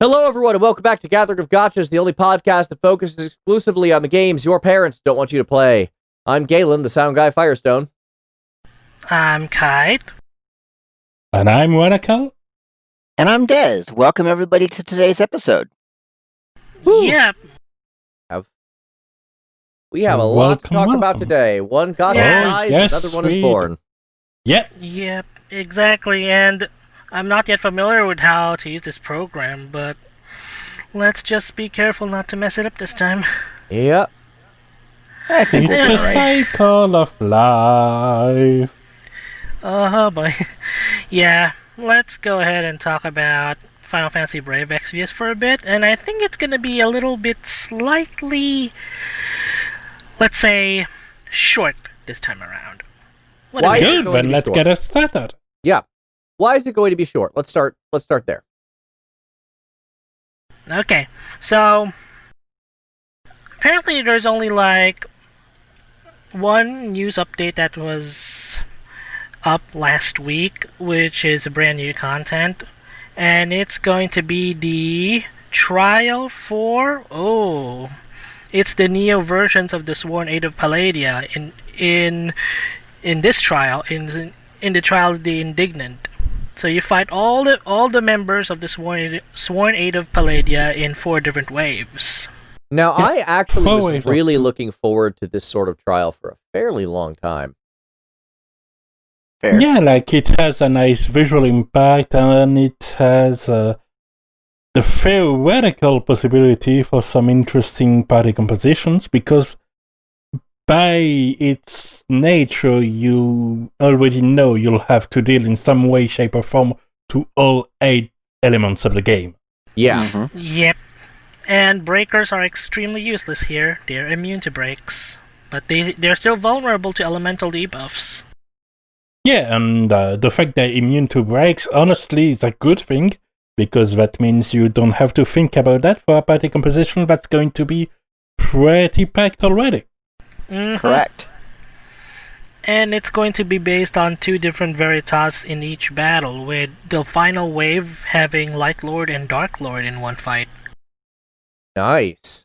Hello, everyone, and welcome back to Gathering of Gachas, the only podcast that focuses exclusively on the games your parents don't want you to play. I'm Galen, the SoundGuy Firestone. I'm Kite. And I'm Ranakel. And I'm Dez. Welcome, everybody, to today's episode. Woo. Yep. We have a lot to talk about today. One Gacha dies, another one is born. Yep, exactly, and I'm not yet familiar with how to use this program, but let's just be careful not to mess it up this time. Yep. I think it's the cycle of life. Oh boy. Yeah, let's go ahead and talk about Final Fantasy Brave Exvius for a bit, and I think it's gonna be a little bit slightly, let's say, short this time around. Why Good, then let's get us started. Yeah. Why is it going to be short? Let's start there. Okay, so apparently there's only like one news update that was up last week, which is a brand new content, and it's going to be the trial for it's the Neo versions of the Sworn Eight of Palladia in this trial, in the trial of the Indignant. So you fight all the members of the Sworn Eight of Palladia in 4 different waves. Now, I actually was really looking forward to this sort of trial for a fairly long time. Fair. Yeah, like it has a nice visual impact, and it has the theoretical possibility for some interesting party compositions, because by its nature, you already know you'll have to deal in some way, shape, or form to all 8 elements of the game. Yeah. Mm-hmm. Yep. And breakers are extremely useless here. They're immune to breaks, but they're still vulnerable to elemental debuffs. Yeah, and the fact they're immune to breaks, honestly, is a good thing, because that means you don't have to think about that for a party composition that's going to be pretty packed already. Mm-hmm. Correct. And it's going to be based on 2 different Veritas in each battle, with the final wave having Light Lord and Dark Lord in one fight. Nice.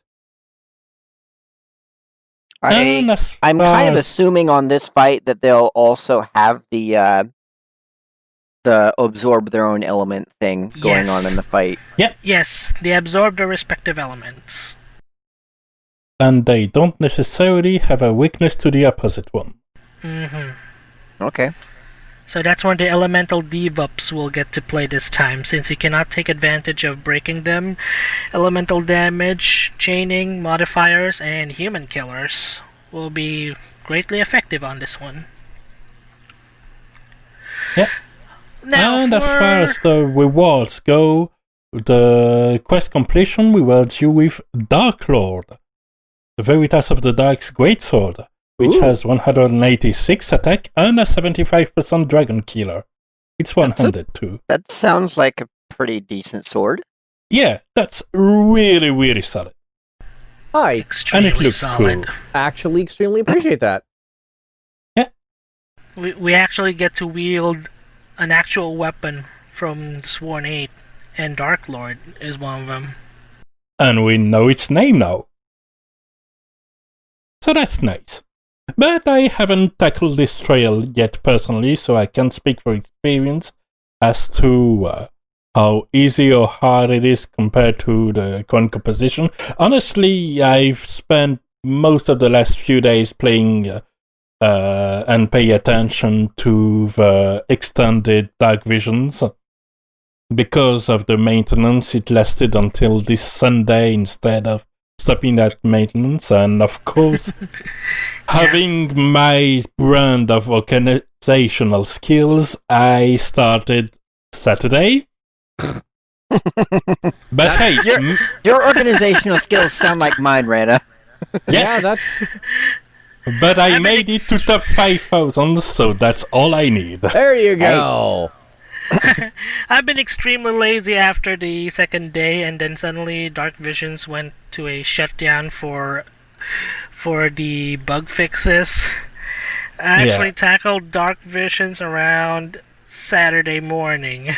I'm kind of assuming on this fight that they'll also have the absorb their own element thing going on in the fight. Yes, they absorb their respective elements. And they don't necessarily have a weakness to the opposite one. Mm-hmm. Okay. So that's where the elemental debuffs will get to play this time, since you cannot take advantage of breaking them. Elemental damage, chaining, modifiers, and human killers will be greatly effective on this one. Yeah. And as far as the rewards go, the quest completion rewards you with Dark Lord, the Veritas of the Dark's Greatsword, which has 186 attack and a 75% Dragon Killer. It's 100 too. That sounds like a pretty decent sword. Yeah, that's really, really solid. Hi. Extremely and it looks solid. cool. Actually, extremely appreciate that. Yeah. We actually get to wield an actual weapon from the Sworn Eight, and Dark Lord is one of them. And we know its name now. So that's nice. But I haven't tackled this trail yet personally, so I can't speak for experience as to how easy or hard it is compared to the current composition. Honestly, I've spent most of the last few days playing and pay attention to the extended Dark Visions. Because of the maintenance, it lasted until this Sunday instead of stopping at maintenance, and of course, having my brand of organizational skills, I started Saturday. But hey, Your organizational skills sound like mine, Rana. Yeah, that's... But I made it to top 5,000, so that's all I need. There you go. I've been extremely lazy after the second day, and then suddenly Dark Visions went to a shutdown for the bug fixes. I actually tackled Dark Visions around Saturday morning.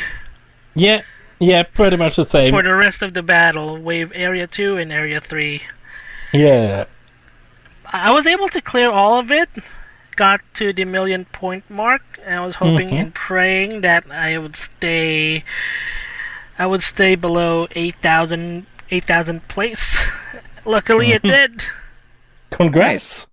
Yeah, Yeah, pretty much the same. For the rest of the battle, wave Area 2 and Area 3. Yeah. I was able to clear all of it, got to the 1,000,000 point mark, and I was hoping and praying that I would stay below 8,000 place. Luckily it did. Congrats. Nice.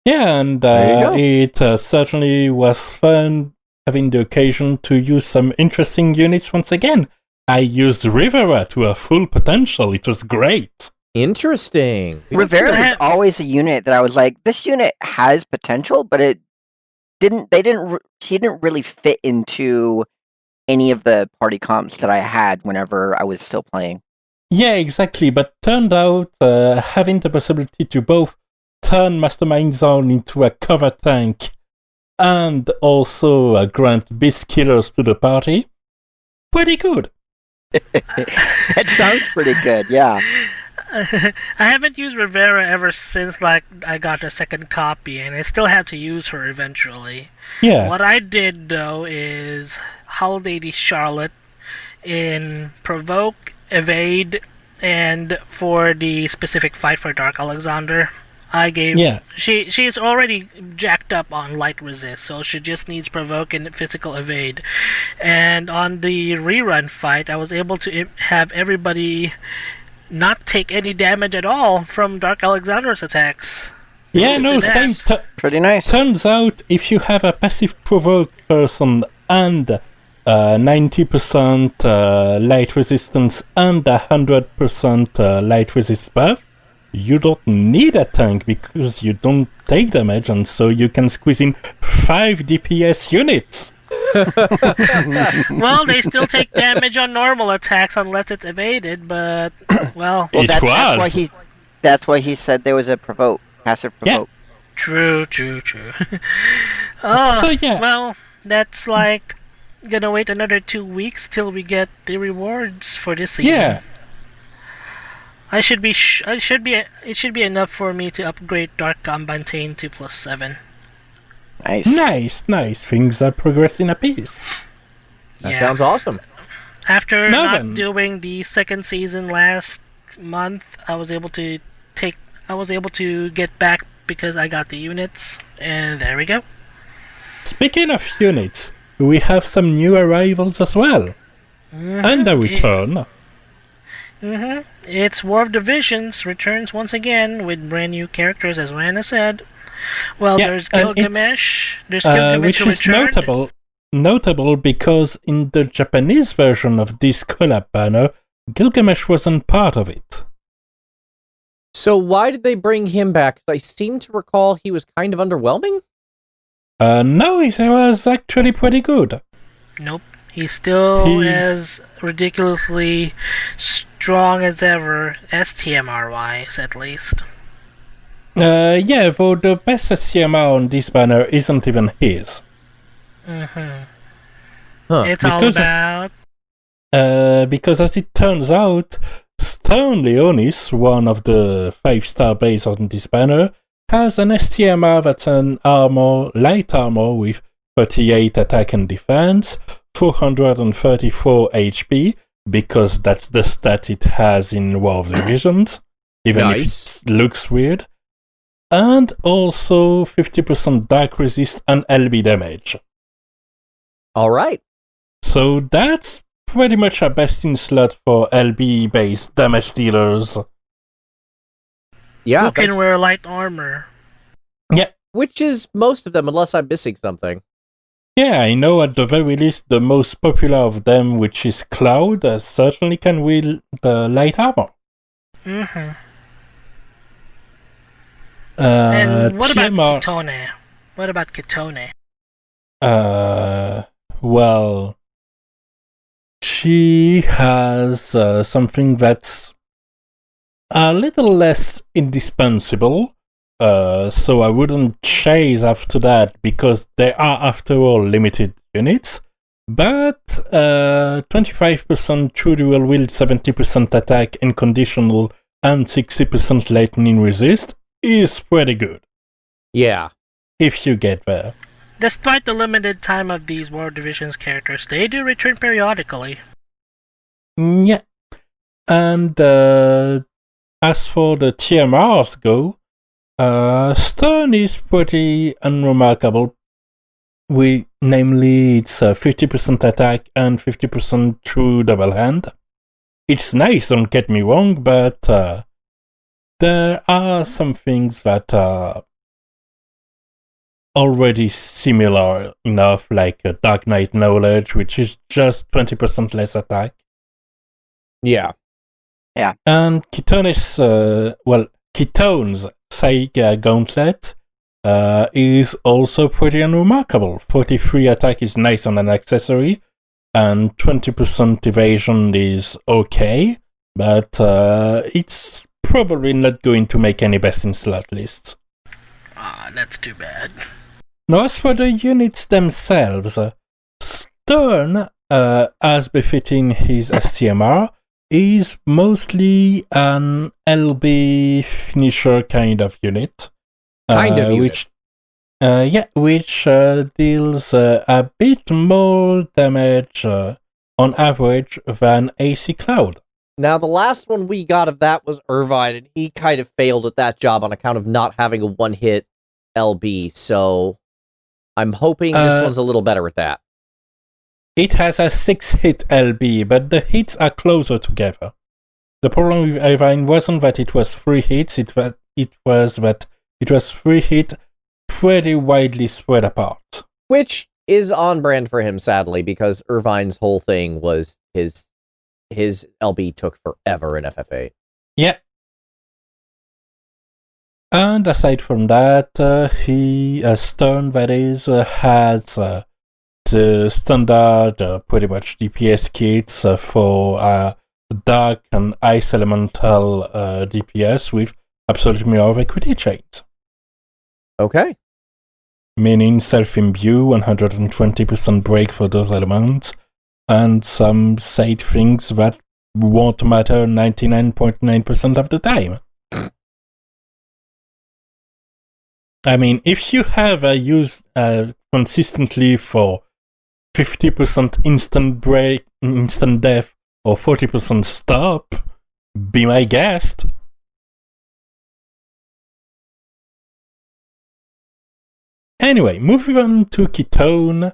Yeah, and it certainly was fun having the occasion to use some interesting units once again. I used Rivera to her full potential. It was great. Interesting. Rivera was always a unit that I was like, this unit has potential, but she didn't really fit into any of the party comps that I had whenever I was still playing. Yeah, exactly. But turned out having the possibility to both turn Mastermind Zone into a cover tank and also grant beast killers to the party, pretty good. That sounds pretty good, yeah. I haven't used Rivera ever since I got a second copy, and I still have to use her eventually. Yeah. What I did though is Holiday Charlotte in Provoke, Evade, and for the specific fight for Dark Alexander, I gave. Yeah. She's already jacked up on light resist, so she just needs Provoke and physical evade. And on the rerun fight, I was able to have everybody not take any damage at all from Dark Alexander's attacks. Yeah, no, same. Pretty nice. Turns out if you have a passive provoke person and 90% light resistance and 100% light resist buff, you don't need a tank because you don't take damage, and so you can squeeze in 5 DPS units. Well, they still take damage on normal attacks unless it's evaded, but well, that's why he said there was a passive provoke. Yeah. True. Oh, so yeah. Well, that's like gonna wait another 2 weeks till we get the rewards for this season. Yeah. It should be enough for me to upgrade Dark Combatane to +7. Nice. Things are progressing apace. That sounds awesome. After not doing the second season last month, I was able to get back because I got the units, and there we go. Speaking of units, we have some new arrivals as well. And a return. It's War of Divisions returns once again with brand new characters, as Rana said. Well, there's Gilgamesh. Which is notable because in the Japanese version of this collab banner, Gilgamesh wasn't part of it. So why did they bring him back? I seem to recall he was kind of underwhelming. No, he was actually pretty good. Nope. He's still as ridiculously strong as ever, STMR-wise, at least. Yeah, though the best SCMR on this banner isn't even his. It's because all about... because as it turns out, Sterne Leonis, one of the 5-star base on this banner, has an STMR that's an light armor with 38 attack and defense, 434 HP, because that's the stat it has in War of Divisions, even if it looks weird, and also 50% dark resist and LB damage. Alright. So that's pretty much a best in slot for LB-based damage dealers. Yeah. Who can wear light armor? Yeah. Which is most of them, unless I'm missing something. Yeah, I know at the very least the most popular of them, which is Cloud, certainly can wield the light armor. And what about Kitone? What about Kitone? Well, she has something that's a little less indispensable. So I wouldn't chase after that because they are, after all, limited units. But 25% true dual wield, 70% attack unconditional, and 60% lightning resist is pretty good. Yeah. If you get there. Despite the limited time of these War Divisions characters, they do return periodically. Yeah. And as for the TMRs go, Sterne is pretty unremarkable. Namely, it's 50% attack and 50% true double hand. It's nice, don't get me wrong, but there are some things that are already similar enough, like Dark Knight Knowledge, which is just 20% less attack. Yeah. And Kitone's, Kitone's Saiga Gauntlet is also pretty unremarkable. 43 attack is nice on an accessory, and 20% evasion is okay, but it's probably not going to make any best in slot lists. That's too bad. Now, as for the units themselves, Sterne, as befitting his STMR, is mostly an LB finisher kind of unit. Which deals a bit more damage on average than AC Cloud. Now, the last one we got of that was Irvine, and he kind of failed at that job on account of not having a one-hit LB, so I'm hoping this one's a little better at that. It has a 6-hit LB, but the hits are closer together. The problem with Irvine wasn't that it was 3 hits, it was that it was 3 hits pretty widely spread apart. Which is on brand for him, sadly, because Irvine's whole thing was his LB took forever in FFA. Yeah. And aside from that, Sterne, that is, has the standard, pretty much DPS kits for Dark and Ice Elemental DPS with absolute mirror of equity chains. Okay. Meaning self-imbue, 120% break for those elements, and some side things that won't matter 99.9% of the time. I mean, if you have used consistently for 50% instant break, instant death, or 40% stop, be my guest. Anyway, moving on to Kitone.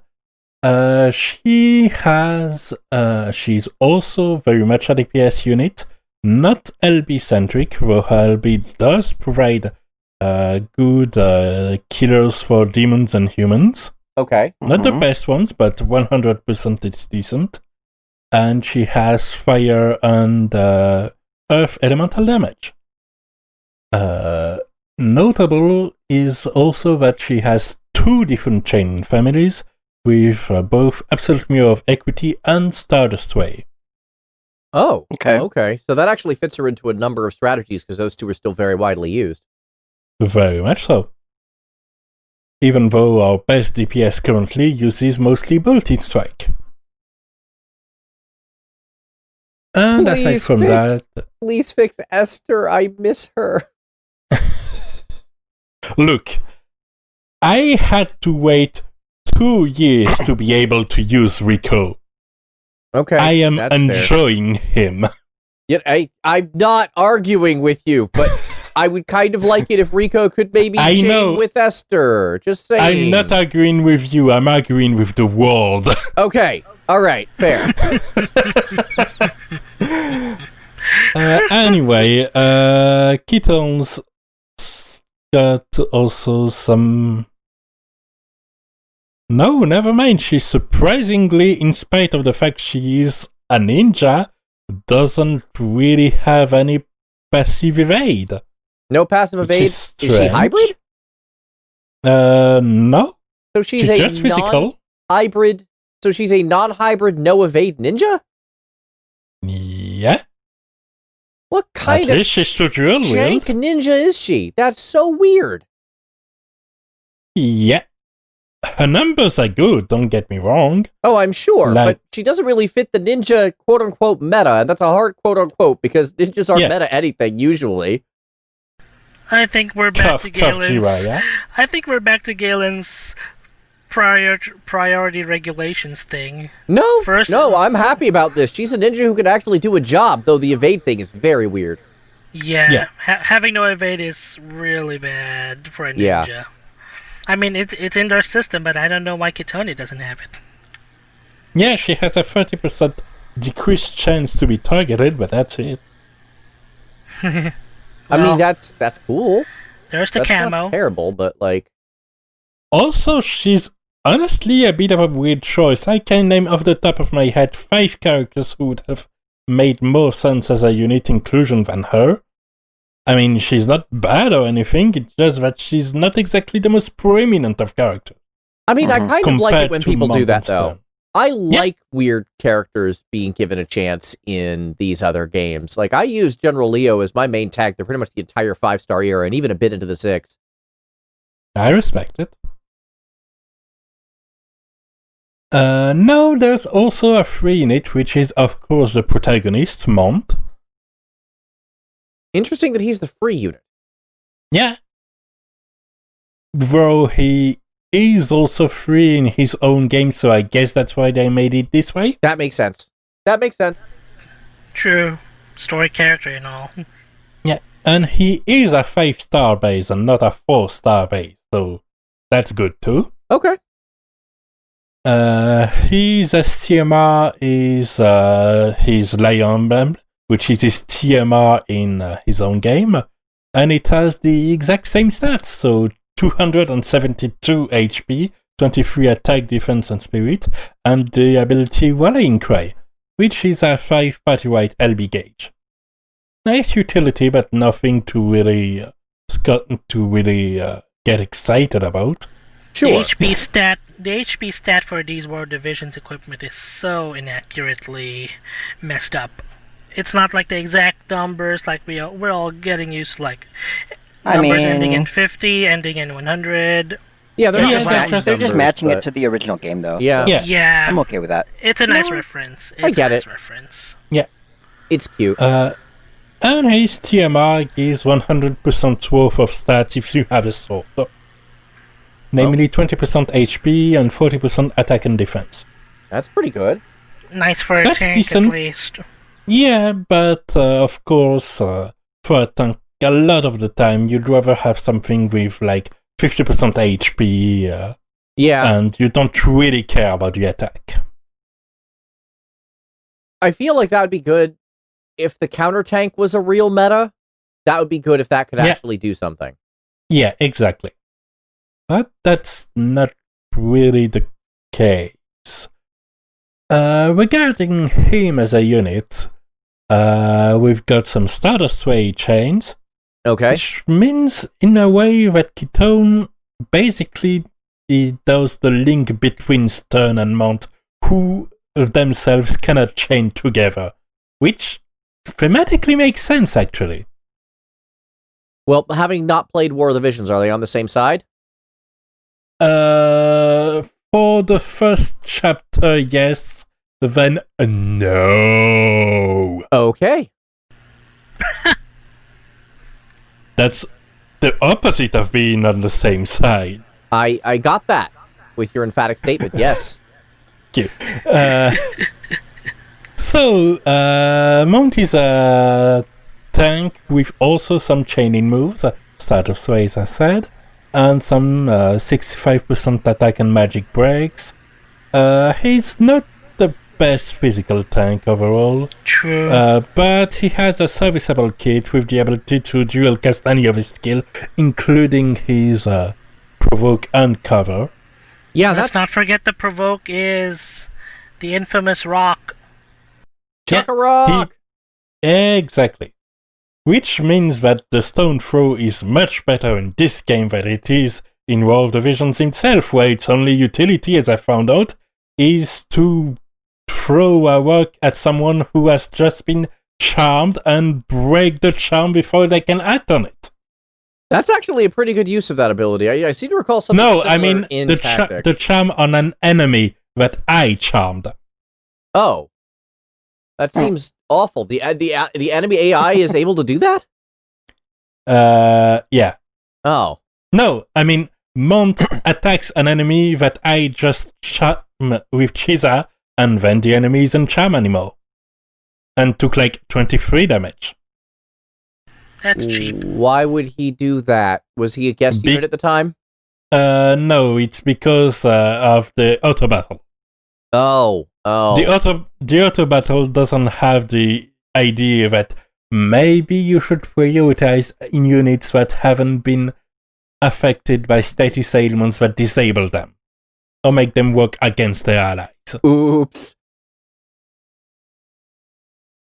She's also very much a DPS unit, not LB centric, though LB does provide good killers for demons and humans. Okay. Not the best ones, but 100% it's decent. And she has fire and earth elemental damage. Notable is also that she has 2 different chain families with both Absolute Mirror of Equity and Stardust Ray. Oh, okay. So that actually fits her into a number of strategies because those 2 are still very widely used. Very much so. Even though our best DPS currently uses mostly Bolted Strike. And aside from that... Please fix Esther, I miss her. Look, I had to wait 2 years to be able to use Rico. Okay, I am enjoying him. Yet I'm not arguing with you, but I would kind of like it if Rico could maybe chain with Esther. Just saying. I'm not arguing with you, I'm arguing with the world. Okay, alright, fair. Anyway, Kitone's got also some... No, never mind. She surprisingly, in spite of the fact she is a ninja, doesn't really have any passive evade. No passive evade? Is she hybrid? No. So she's a just physical. Hybrid. So she's a non-hybrid, no evade ninja? Yeah. What kind At least she's tutorial jank ninja is she? That's so weird. Yeah. Her numbers are good, don't get me wrong. Oh, I'm sure, but she doesn't really fit the ninja quote-unquote meta, and that's a hard quote-unquote, because ninjas aren't meta anything, usually. I think we're back to Galen's... I think we're back to Galen's priority regulations thing. No, First, no, I'm happy about this. She's a ninja who can actually do a job, though the evade thing is very weird. Yeah. Having no evade is really bad for a ninja. Yeah. I mean, it's in their system, but I don't know why Kitone doesn't have it. Yeah, she has a 30% decreased chance to be targeted, but that's it. I mean, that's cool. There's the That's camo. not terrible, but like... Also, she's honestly a bit of a weird choice. I can name off the top of my head 5 characters who would have made more sense as a unit inclusion than her. I mean, she's not bad or anything, it's just that she's not exactly the most prominent of characters. I mean, I kind of like it when people do that, Mont and though. Sterne. I like weird characters being given a chance in these other games. Like, I use General Leo as my main tag through pretty much the entire 5-star era, and even a bit into the 6. I respect it. No, there's also a free unit, which is, of course, the protagonist, Mont. Interesting that he's the free unit. Yeah. Though he is also free in his own game, so I guess that's why they made it this way. That makes sense. That makes sense. True. Story character and all. Yeah, and he is a 5-star base and not a 4-star base, so that's good too. Okay. His CMR is his Lion Emblem, which is his TMR in his own game, and it has the exact same stats, so 272 HP, 23 attack, defense, and spirit, and the ability Rallying Cry, which is a 5 party white LB gauge. Nice utility, but nothing to really get excited about. Sure. The HP stat for these World Divisions equipment is so inaccurately messed up. It's not like the exact numbers like we're all getting used to, like numbers ending in 50, ending in 100. Yeah, they're just matching it to the original game, though. Yeah. So Yeah. I'm okay with that. It's a nice reference. I get it. Reference. Yeah. It's cute. And his TMR gives 100% worth of stats if you have a sword. Namely 20% HP and 40% attack and defense. That's pretty good. Nice for a That's tank decent. at least. Yeah, but of course, for a tank, a lot of the time, you'd rather have something with like 50% HP, Yeah. and you don't really care about the attack. I feel like that would be good if the counter tank was a real meta. That would be good if that could actually do something. Yeah, exactly. But that's not really the case. Regarding him as a unit, we've got some Stardust Ray chains, Okay. which means in a way that Kitone basically does the link between Sterne and Mont, who themselves cannot chain together, which thematically makes sense, actually. Well, having not played War of the Visions, are they on the same side? For the first chapter, yes. Then, no. Okay. That's the opposite of being on the same side. I got that with your emphatic statement, yes. Thank you. Mont is a tank with also some chaining moves, Stardust Sway, as I said, and some 65% attack and magic breaks. He's not the best physical tank overall. True. But he has a serviceable kit with the ability to dual cast any of his skill, including his provoke and cover. Yeah, Let's not forget the provoke is the infamous rock. Chuck a rock! Exactly. Which means that the stone throw is much better in this game than it is in World Divisions itself, where its only utility, as I found out, is to throw a rock at someone who has just been charmed and break the charm before they can act on it. That's actually a pretty good use of that ability. I seem to recall something No, similar I mean in the Tactic. charm on an enemy that I charmed. Oh. That seems awful. The enemy AI is able to do that? Yeah. Oh. No, I mean, Mont attacks an enemy that I just shot with Chiza, and then the enemy isn't charm anymore. And took like 23 damage. That's cheap. Why would he do that? Was he a guest unit at the time? No, it's because of the auto battle. Oh. The auto battle doesn't have the idea that maybe you should prioritize in units that haven't been affected by status ailments that disable them, or make them work against their allies. Oops.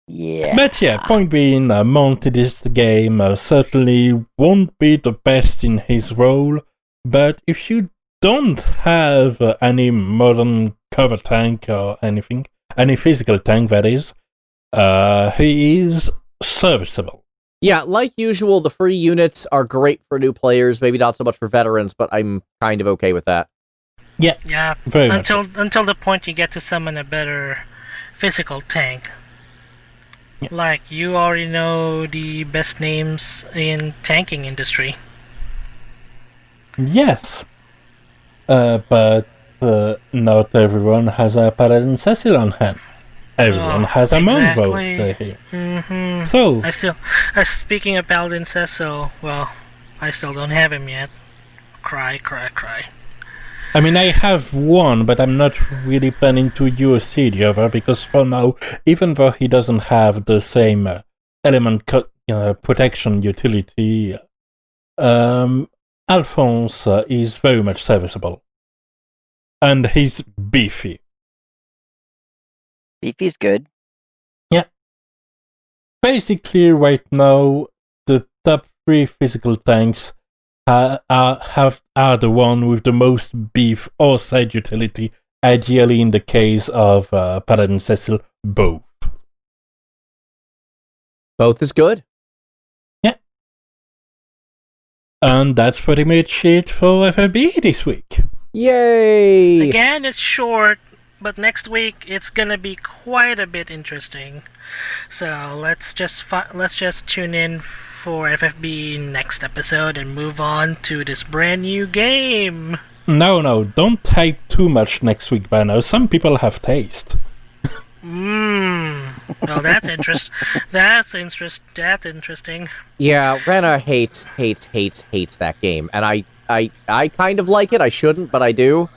Yeah. But yeah, point being, Mont in this game certainly won't be the best in his role, but if you don't have any modern cover tank or anything, any physical tank that is, he is serviceable. Yeah, like usual, the free units are great for new players, maybe not so much for veterans, but I'm kind of okay with that. Yeah, very much until the point you get to summon a better physical tank. Yeah. Like, you already know the best names in tanking industry. Yes. But not everyone has a Paladin Cecil on hand. Everyone has a exactly. Monvo here. Mm-hmm. So, Speaking of Paladin Cecil, well, I still don't have him yet. Cry. I mean, I have one, but I'm not really planning to use the other, because for now, even though he doesn't have the same element protection utility, Alphonse is very much serviceable. And he's beefy. Beefy's good. Yeah. Basically, right now, the top 3 physical tanks are the one with the most beef or side utility, ideally in the case of Paladin Cecil, both. Both is good. Yeah. And that's pretty much it for FFBE this week. Yay! Again, it's short, but next week it's gonna be quite a bit interesting. So let's just tune in for FFB next episode and move on to this brand new game. No, don't type too much next week, Banner. Some people have taste. Well, that's interesting. Yeah, Rana hates that game, and I kind of like it. I shouldn't, but I do.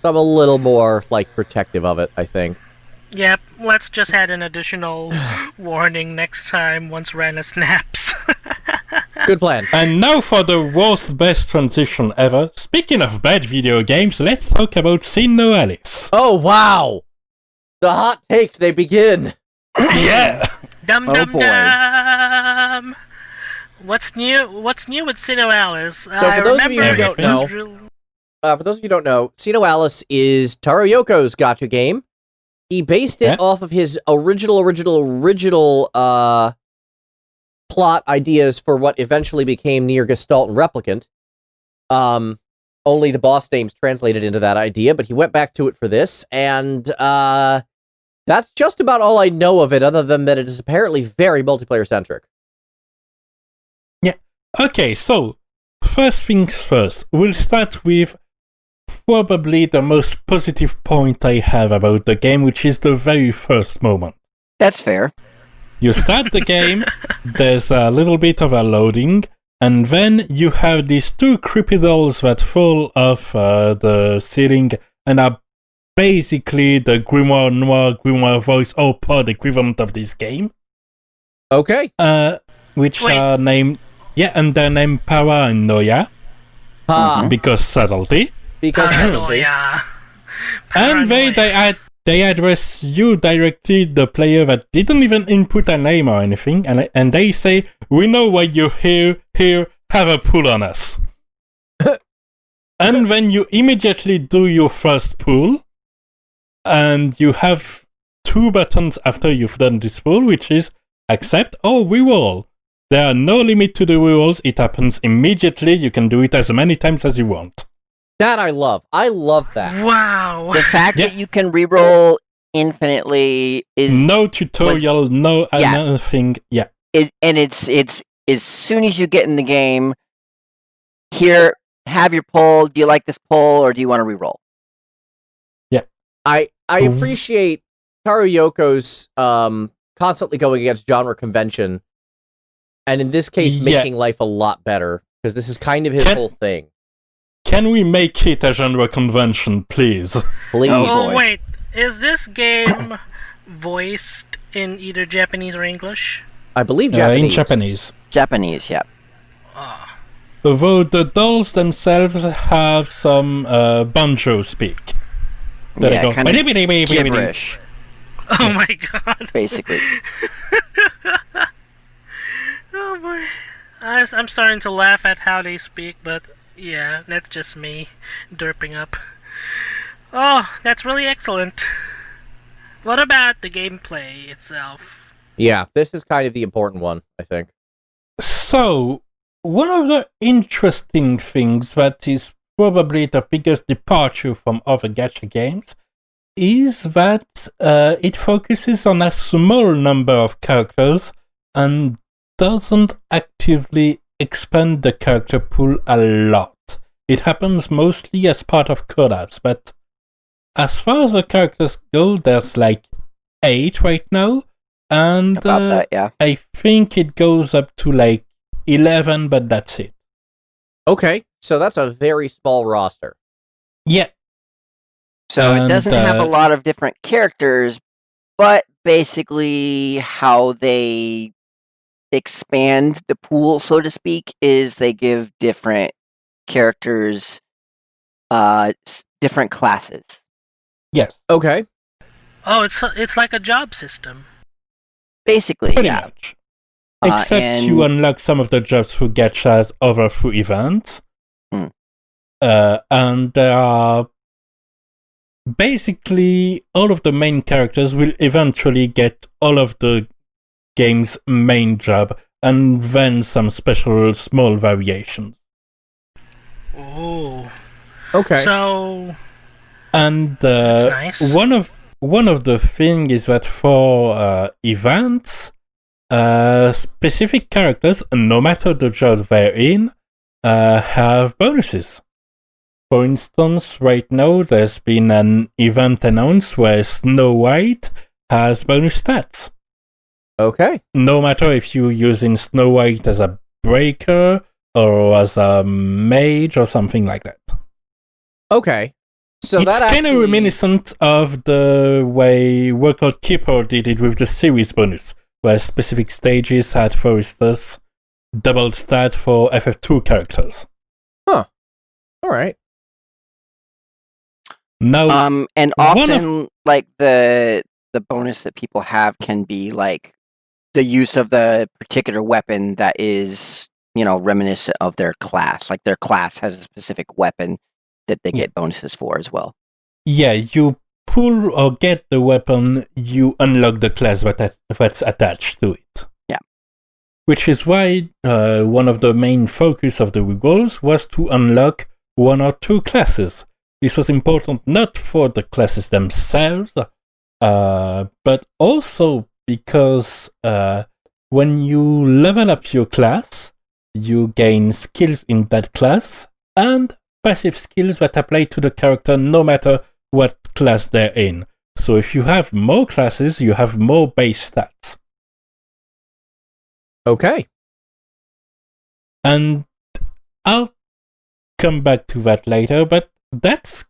So I'm a little more, protective of it, I think. Yep, let's just add an additional warning next time once Rana snaps. Good plan. And now for the worst best transition ever. Speaking of bad video games, let's talk about SINoAlice. Oh, wow! The hot takes, they begin! Yeah! Dum dum boy. dum! What's new with SINoAlice? So for those of you who don't know, SINoAlice is Taro Yoko's gacha game. He based it off of his original plot ideas for what eventually became Nier Gestalt and Replicant. Only the boss names translated into that idea, but he went back to it for this, and that's just about all I know of it, other than that it is apparently very multiplayer-centric. Yeah. Okay, so, first things first. We'll start with probably the most positive point I have about the game, which is the very first moment. That's fair. You start the game, there's a little bit of a loading, and then you have these 2 creepy dolls that fall off the ceiling and are basically the Grimoire Noir, Grimoire Voice, or pod equivalent of this game. Okay. Which are named... Yeah, and they're named Para and Noya. Because subtlety. Paranoia. And they address you directly, the player that didn't even input a name or anything, and they say, "We know why you're here, have a pull on us." And then you immediately do your first pull, and you have 2 buttons after you've done this pull, which is accept or reroll. There are no limit to the rerolls, it happens immediately, you can do it as many times as you want. That I love. I love that. Wow. The fact that you can reroll infinitely is no tutorial, nothing. Yeah. It's as soon as you get in the game, here, have your poll. Do you like this poll, or do you want to reroll? Yeah. I appreciate Taru Yoko's constantly going against genre convention, and in this case, making life a lot better, because this is kind of his whole thing. Can we make it a genre convention, please? Please. Oh, wait. Is this game voiced in either Japanese or English? I believe Japanese. In Japanese. Japanese, yeah. Although the dolls themselves have some banjo speak. Yeah, kind of gibberish. Oh my god. Basically. Oh boy. I'm starting to laugh at how they speak, but yeah, that's just me derping up. Oh, that's really excellent. What about the gameplay itself? Yeah, this is kind of the important one, I think. So, one of the interesting things that is probably the biggest departure from other gacha games is that it focuses on a small number of characters and doesn't actively expand the character pool a lot. It happens mostly as part of collabs, but as far as the characters go, there's like 8 right now, and About that, yeah. I think it goes up to like 11, but that's it. Okay, so that's a very small roster. Yeah. So And, it doesn't have a lot of different characters, but basically how they expand the pool, so to speak, is they give different characters different classes. Yes. Okay. Oh, it's like a job system. Basically, Pretty yeah. much. Except you unlock some of the jobs through gachas, other through events. And there are basically all of the main characters will eventually get all of the game's main job, and then some special small variations. Oh. Okay. So. And That's nice. one of the thing is that for events, specific characters, no matter the job they're in, have bonuses. For instance, right now there's been an event announced where Snow White has bonus stats. Okay. No matter if you're using Snow White as a breaker or as a mage or something like that. Okay. So it's that kind of reminiscent of the way Workout Keeper did it with the series bonus, where specific stages had, for instance, double stat for FF2 characters. Huh. All right. Now, and often like the bonus that people have can be like the use of the particular weapon that is, reminiscent of their class. Like their class has a specific weapon that they get bonuses for as well. Yeah, you pull or get the weapon, you unlock the class that's attached to it. Yeah. Which is why one of the main focus of the rerolls was to unlock 1 or 2 classes. This was important not for the classes themselves, but also because when you level up your class, you gain skills in that class and passive skills that apply to the character no matter what class they're in. So if you have more classes, you have more base stats. Okay. And I'll come back to that later, but that's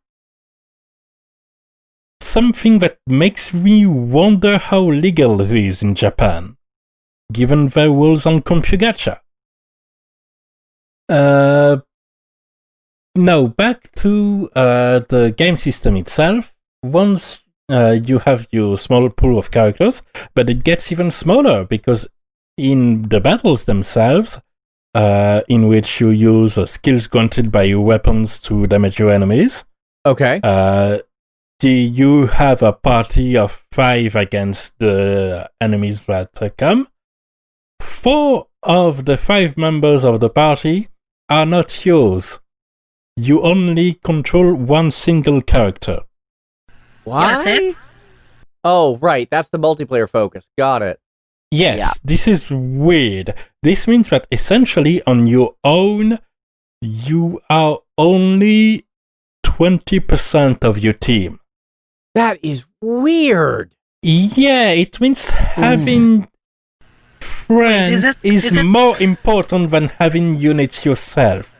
something that makes me wonder how legal it is in Japan, given their rules on CompuGacha. Now, back to the game system itself. Once you have your small pool of characters, but it gets even smaller because in the battles themselves, in which you use skills granted by your weapons to damage your enemies, okay, you have a party of 5 against the enemies that come. 4 of the 5 members of the party are not yours. You only control 1 single character. Why? That's it? Oh, right. That's the multiplayer focus. Got it. Yes, This is weird. This means that essentially on your own, you are only 20% of your team. That is weird. Yeah, it means having friends is more important than having units yourself.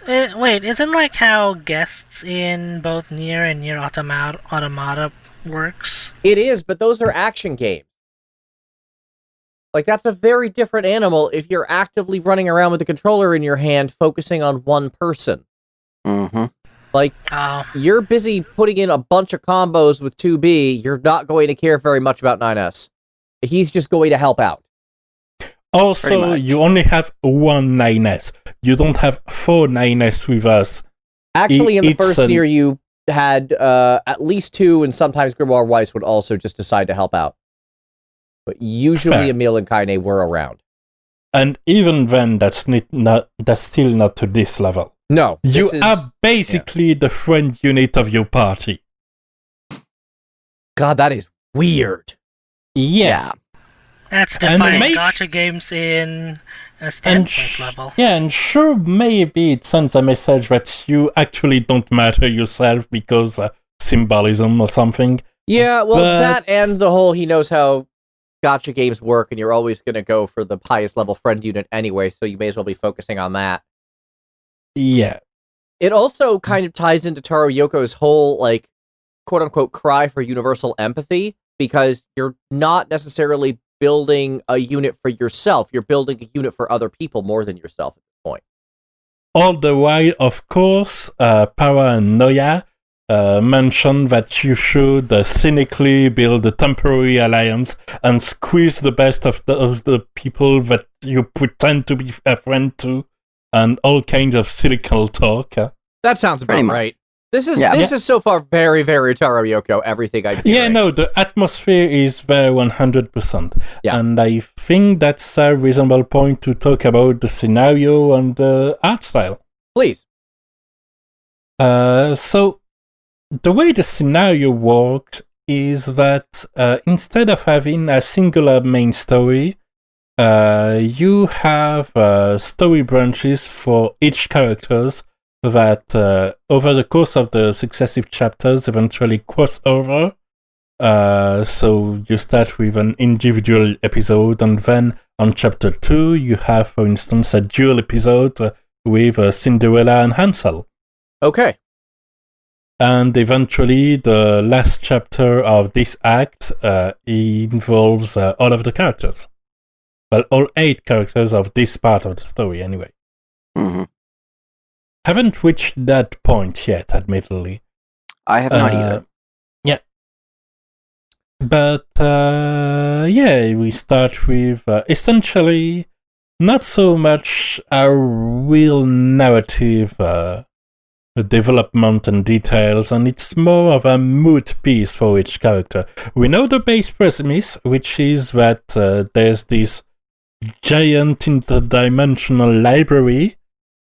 Wait, isn't like how guests in both Nier and Nier Automata works? It is, but those are action games. Like, that's a very different animal if you're actively running around with a controller in your hand, focusing on one person. Mm-hmm. Like, Oh. you're busy putting in a bunch of combos with 2B, you're not going to care very much about 9S. He's just going to help out. Also, you only have one 9S. You don't have 4 9S with us. Actually, in the first Nier, you had at least 2, and sometimes Grimoire Weiss would also just decide to help out. But usually Emil and Kaine were around. And even then, that's still not to this level. No. You are basically the friend unit of your party. God, that is weird. Yeah. That's defining gacha games in a standpoint level. Yeah, and sure, maybe it sends a message that you actually don't matter yourself because symbolism or something. Yeah, well, it's that and the whole he knows how gacha games work, and you're always going to go for the highest level friend unit anyway, so you may as well be focusing on that. Yeah. It also kind of ties into Taro Yoko's whole, like, quote-unquote cry for universal empathy, because you're not necessarily building a unit for yourself, you're building a unit for other people more than yourself at this point. All the while, of course, Power and Noya mentioned that you should cynically build a temporary alliance and squeeze the best of the people that you pretend to be a friend to, and all kinds of cynical talk. That sounds about right. This is so far very, very Taro Yoko, everything I do. Yeah, no, the atmosphere is there 100%. Yeah. And I think that's a reasonable point to talk about the scenario and the art style. Please. So, the way the scenario works is that instead of having a singular main story, you have story branches for each characters that over the course of the successive chapters eventually cross over. So you start with an individual episode, and then on chapter 2 you have, for instance, a dual episode with Cinderella and Hansel. Okay. And eventually the last chapter of this act involves all of the characters. Well, all 8 characters of this part of the story, anyway. Mm-hmm. Haven't reached that point yet, admittedly. I have not either. Yeah. But, we start with essentially not so much a real narrative development and details, and it's more of a mood piece for each character. We know the base premise, which is that there's this giant interdimensional library,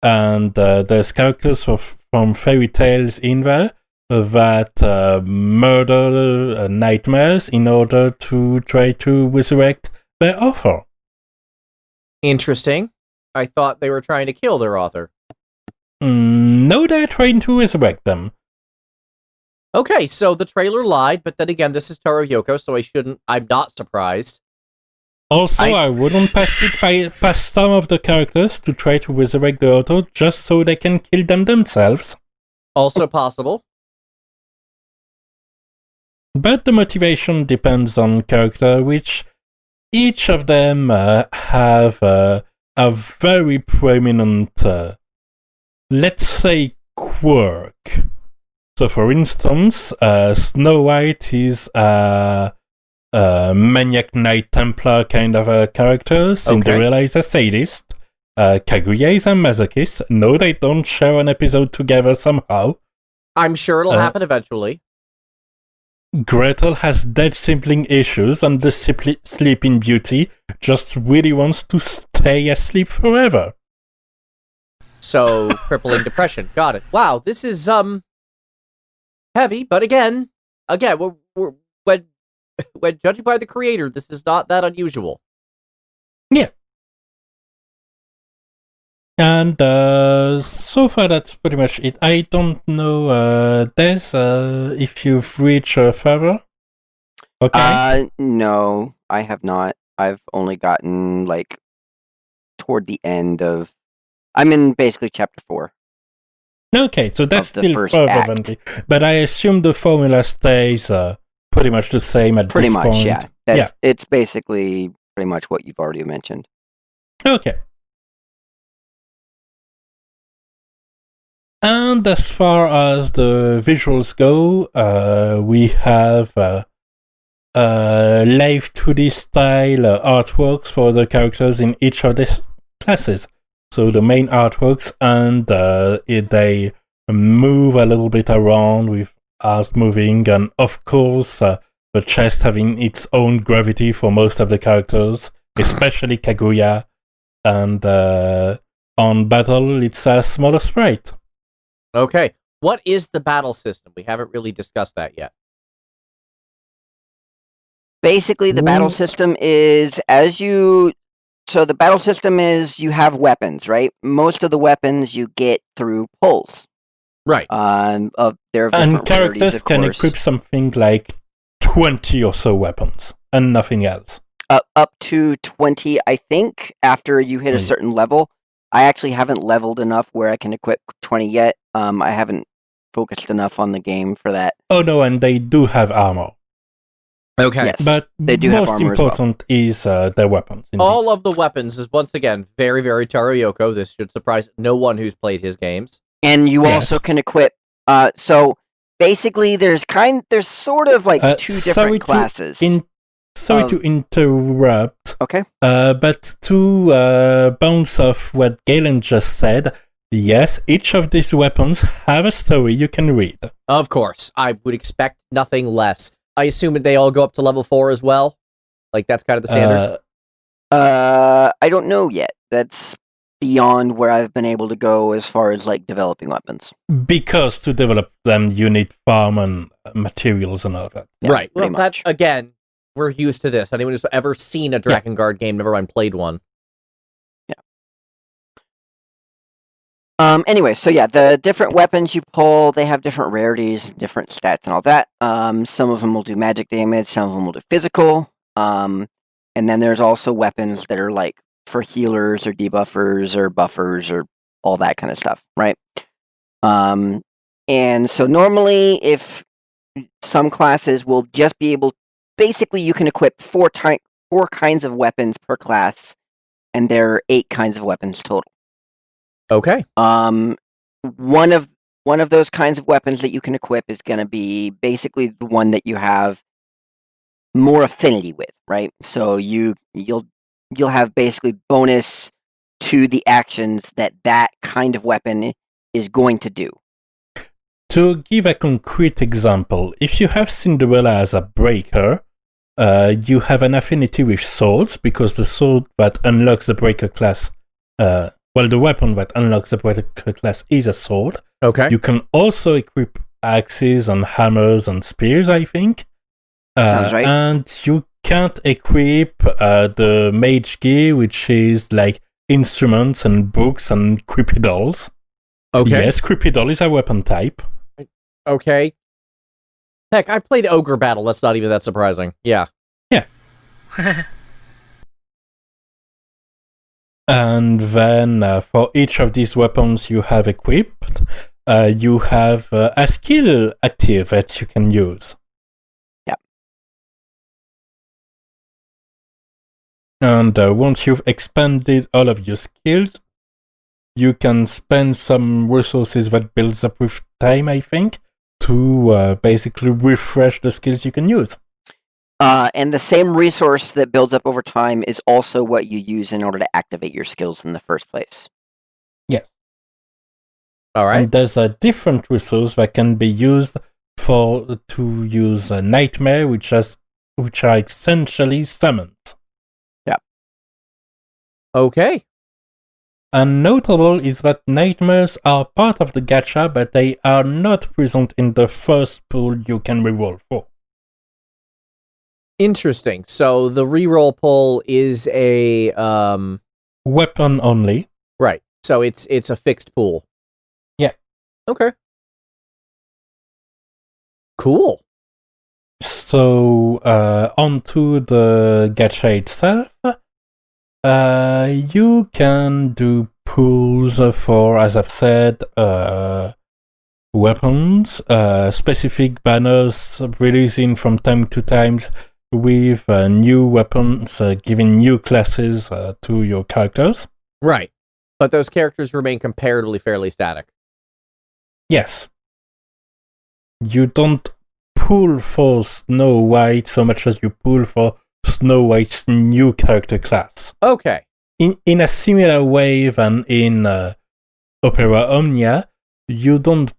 and there's characters from fairy tales in there that murder nightmares in order to try to resurrect their author. Interesting. I thought they were trying to kill their author. No, they're trying to resurrect them. Okay, so the trailer lied, but then again, this is Taro Yoko, so I'm not surprised. Also, I wouldn't past some of the characters to try to resurrect the author just so they can kill them themselves. Also possible. But the motivation depends on character, which each of them have a very prominent, let's say, quirk. So, for instance, Snow White is a Maniac Knight Templar kind of a character. Cinderella is a sadist. Kaguya is a masochist. No, they don't share an episode together somehow. I'm sure it'll happen eventually. Gretel has dead sibling issues, and the Sleeping Beauty just really wants to stay asleep forever. So, crippling depression. Got it. Wow, this is, heavy, but again, when judging by the creator, this is not that unusual. Yeah. And so far, that's pretty much it. I don't know, Des, if you've reached further. Okay. No, I have not. I've only gotten like toward the end of. I'm in basically chapter 4. Okay, so that's the still first further act. than the. But I assume the formula stays pretty much the same at Pretty this much, point. yeah. Yeah. It's basically pretty much what you've already mentioned. Okay. And as far as the visuals go, we have live 2D style artworks for the characters in each of these classes. So the main artworks, and they move a little bit around with as moving, and of course the chest having its own gravity for most of the characters, especially Kaguya, and on battle it's a smaller sprite. Okay. What is the battle system? We haven't really discussed that yet. Basically, the battle system is So the battle system is you have weapons, right? Most of the weapons you get through pulls. Right. There are different And characters rarities, of can course. equip something like 20 or so weapons, and nothing else. Up to 20, I think, after you hit a certain level. I actually haven't leveled enough where I can equip 20 yet. I haven't focused enough on the game for that. Oh no, and they do have armor. Okay. Yes, But they do have most armor as well. important is their weapons. Indeed. All of the weapons is, once again, very, very Taro Yoko. This should surprise no one who's played his games. And you also can equip. So basically, there's sort of like two different classes. Sorry to interrupt. Okay. But to bounce off what Galen just said, yes, each of these weapons have a story you can read. Of course. I would expect nothing less. I assume that they all go up to level 4 as well? Like, that's kind of the standard? I don't know yet. That's beyond where I've been able to go as far as, like, developing weapons. Because to develop them, you need farm and materials and all that. Yeah, right. Well, much. That, again, we're used to this. Anyone who's ever seen a Drakengard game, never mind played one. Anyway, so yeah, the different weapons you pull, they have different rarities, different stats and all that. Some of them will do magic damage, some of them will do physical. And then there's also weapons that are like for healers or debuffers or buffers or all that kind of stuff, right? And so normally if some classes will just be able, basically you can equip four kinds of weapons per class, and there are 8 kinds of weapons total. Okay. One of those kinds of weapons that you can equip is going to be basically the one that you have more affinity with, right? So you'll have basically bonus to the actions that kind of weapon is going to do. To give a concrete example, if you have Cinderella as a breaker, you have an affinity with swords, because the sword that unlocks the breaker class, the weapon that unlocks the breaker class is a sword. Okay. You can also equip axes and hammers and spears, I think. Sounds right. And you can't equip the mage gear, which is like instruments and books and creepy dolls. Okay. Yes, creepy doll is a weapon type. Okay. Heck, I played Ogre Battle. That's not even that surprising. Yeah. Yeah. And then for each of these weapons you have equipped, you have a skill active that you can use. Yeah. And once you've expanded all of your skills, you can spend some resources that builds up with time, I think, to basically refresh the skills you can use. And the same resource that builds up over time is also what you use in order to activate your skills in the first place. Yes. All right. And there's a different resource that can be used to use a nightmare, which are essentially summons. Yeah. Okay. And notable is that nightmares are part of the gacha, but they are not present in the first pool you can reroll for. Interesting. So the reroll pull is a weapon only. Right. So it's a fixed pool. Yeah. Okay. Cool. So, onto the gacha itself. You can do pools for, as I've said, weapons, specific banners releasing from time to time with new weapons, giving new classes to your characters. Right. But those characters remain comparatively fairly static. Yes. You don't pull for Snow White so much as you pull for Snow White's new character class. Okay. In a similar way than in Opera Omnia, you don't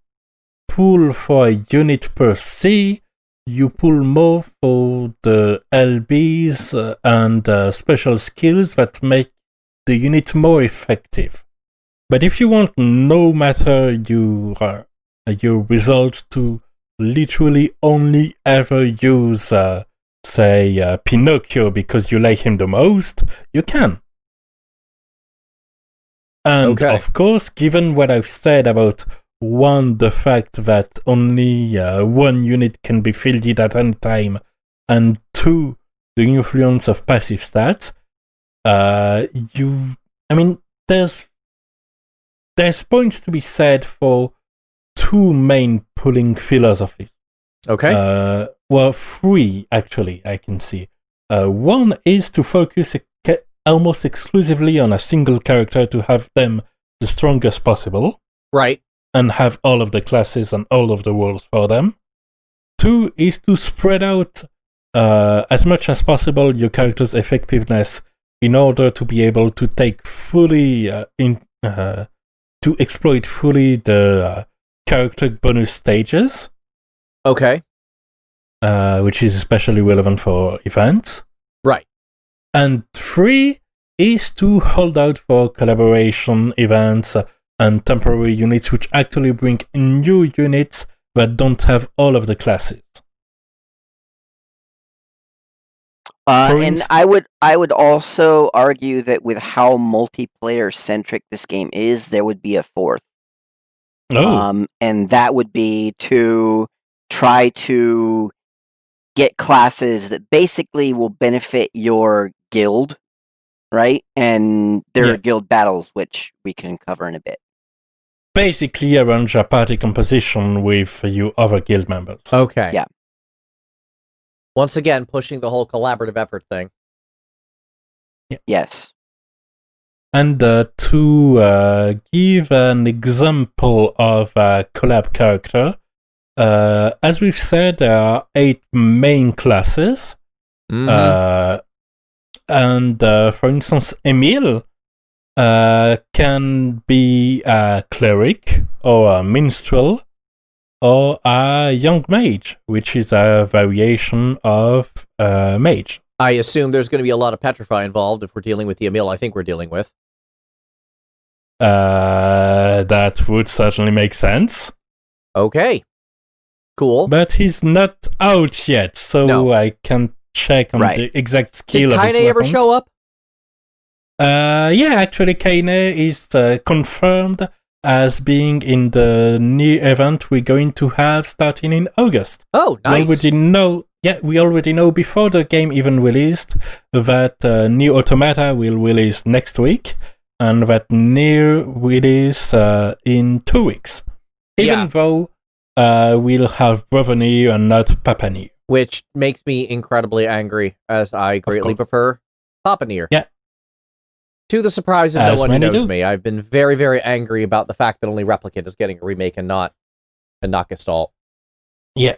pull for a unit per se, you pull more for the LBs and special skills that make the unit more effective. But if you want no matter your results to literally only ever use, say, Pinocchio because you like him the most, you can. And of course, given what I've said about one, the fact that only one unit can be fielded at any time, and two, the influence of passive stats, there's points to be said for two main pulling philosophies. Okay. Well, three, actually, I can see. One is to focus almost exclusively on a single character to have them the strongest possible. Right. And have all of the classes and all of the worlds for them. Two is to spread out as much as possible your character's effectiveness in order to be able to take fully, to exploit fully the character bonus stages. Okay. Which is especially relevant for events. Right. And three is to hold out for collaboration events and temporary units which actually bring new units that don't have all of the classes. And I would also argue that with how multiplayer centric this game is, there would be a fourth. Oh. And that would be to try to get classes that basically will benefit your guild, right? And there are guild battles, which we can cover in a bit. Basically arrange a party composition with you other guild members. Okay. Yeah. Once again, pushing the whole collaborative effort thing. Yeah. Yes. And to give an example of a collab character, as we've said, there are 8 main classes. Mm-hmm. And for instance, Emil can be a cleric or a minstrel or a young mage, which is a variation of mage. I assume there's going to be a lot of petrify involved if we're dealing with the Emil I think we're dealing with. That would certainly make sense. Okay. Cool. But he's not out yet, so I can't check on the exact skill of his weapons. Did Kine ever show up? Yeah, actually, Kine is confirmed as being in the new event we're going to have starting in August. Oh, nice. We already know before the game even released that new Automata will release next week, and that Nier release in 2 weeks. Even though we'll have Brother Nier and not Papa Nier. Which makes me incredibly angry, as I greatly prefer Papa Nier. Yeah. To the surprise of no one who knows me, I've been very, very angry about the fact that only Replicant is getting a remake and not Gestalt. Yeah.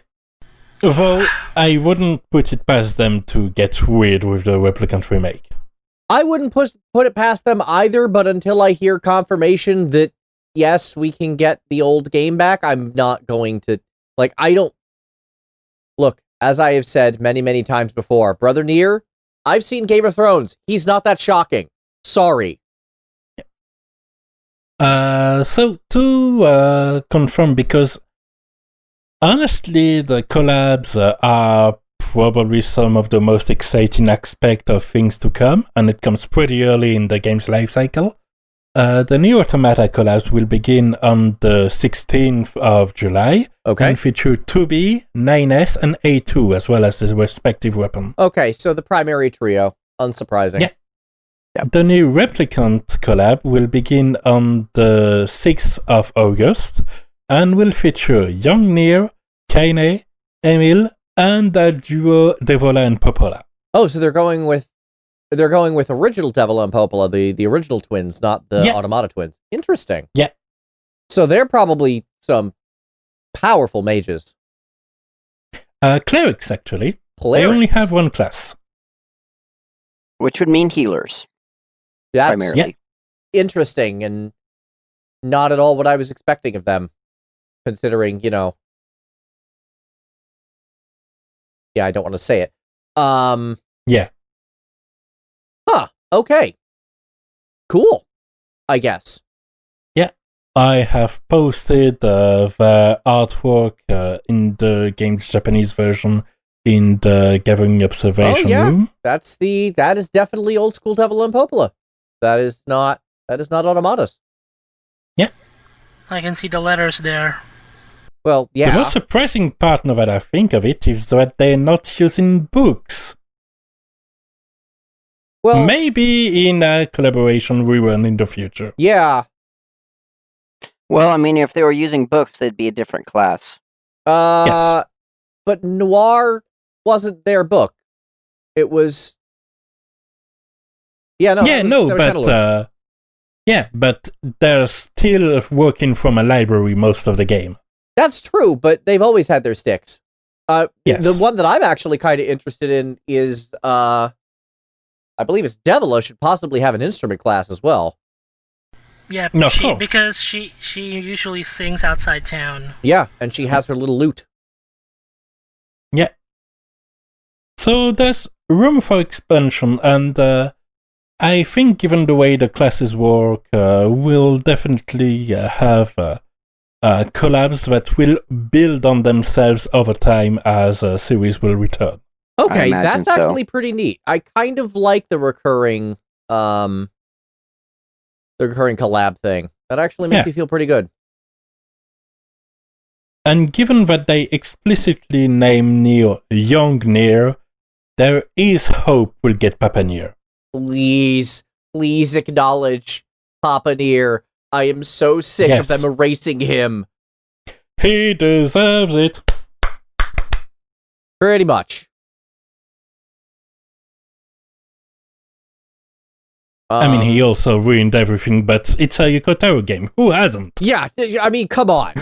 Though I wouldn't put it past them to get weird with the Replicant remake. I wouldn't put it past them either, but until I hear confirmation that, yes, we can get the old game back, I'm not going to... Look, as I have said many, many times before, Brother Nier, I've seen Game of Thrones. He's not that shocking. Sorry. So to confirm, because honestly, the collabs are probably some of the most exciting aspect of things to come, and it comes pretty early in the game's life cycle. The new Automata collabs will begin on the 16th of July Okay. and feature 2B, 9S, and A2, as well as the respective weapon. Okay, so the primary trio. Unsurprising. Yeah. Yep. The new Replicant collab will begin on the 6th of August and will feature Young Nier, Kaine, Emil, and the duo Devola and Popola. Oh, so they're going with original Devil and Popola, the original twins, not the Automata twins. Interesting. Yeah. So they're probably some powerful mages. Clerics, actually. Clerics. They only have one class. Which would mean healers, That's primarily. interesting and not at all what I was expecting of them, considering, yeah, I don't want to say it. Yeah. Huh. Okay. Cool. I guess. I have posted the artwork in the game's Japanese version in the Gathering Observation Room. That is definitely old school Devil and Popola. That is not Automatas. I can see the letters there. Well, yeah. The most surprising part, now that I think of it, is that they're not using books. Well, Maybe in a collaboration we run in the future. yeah. Well, I mean, if they were using books, they'd be a different class. Yes. But Noir wasn't their book. It was. Yeah, no. Yeah, they were Channelers. but they're still working from a library most of the game. That's true, but they've always had their sticks. Yes. The one that I'm actually kind of interested in is, I believe it's Devila should possibly have an instrument class as well. Yeah, No, of course. because she usually sings outside town. Yeah, and she has her little lute. Yeah. So there's room for expansion, and I think given the way the classes work, we'll definitely have collabs that will build on themselves over time as a series will return. Okay, imagine that's so. actually pretty neat. I kind of like the recurring collab thing. That actually makes me feel pretty good. And given that they explicitly name Neo Young Nier, there is hope we'll get Papa Nier. Please acknowledge Papa Nier. I am so sick of them erasing him. He deserves it. Pretty much. I mean, he also ruined everything, but it's a Yoko Taro game. Who hasn't? Yeah, I mean, come on.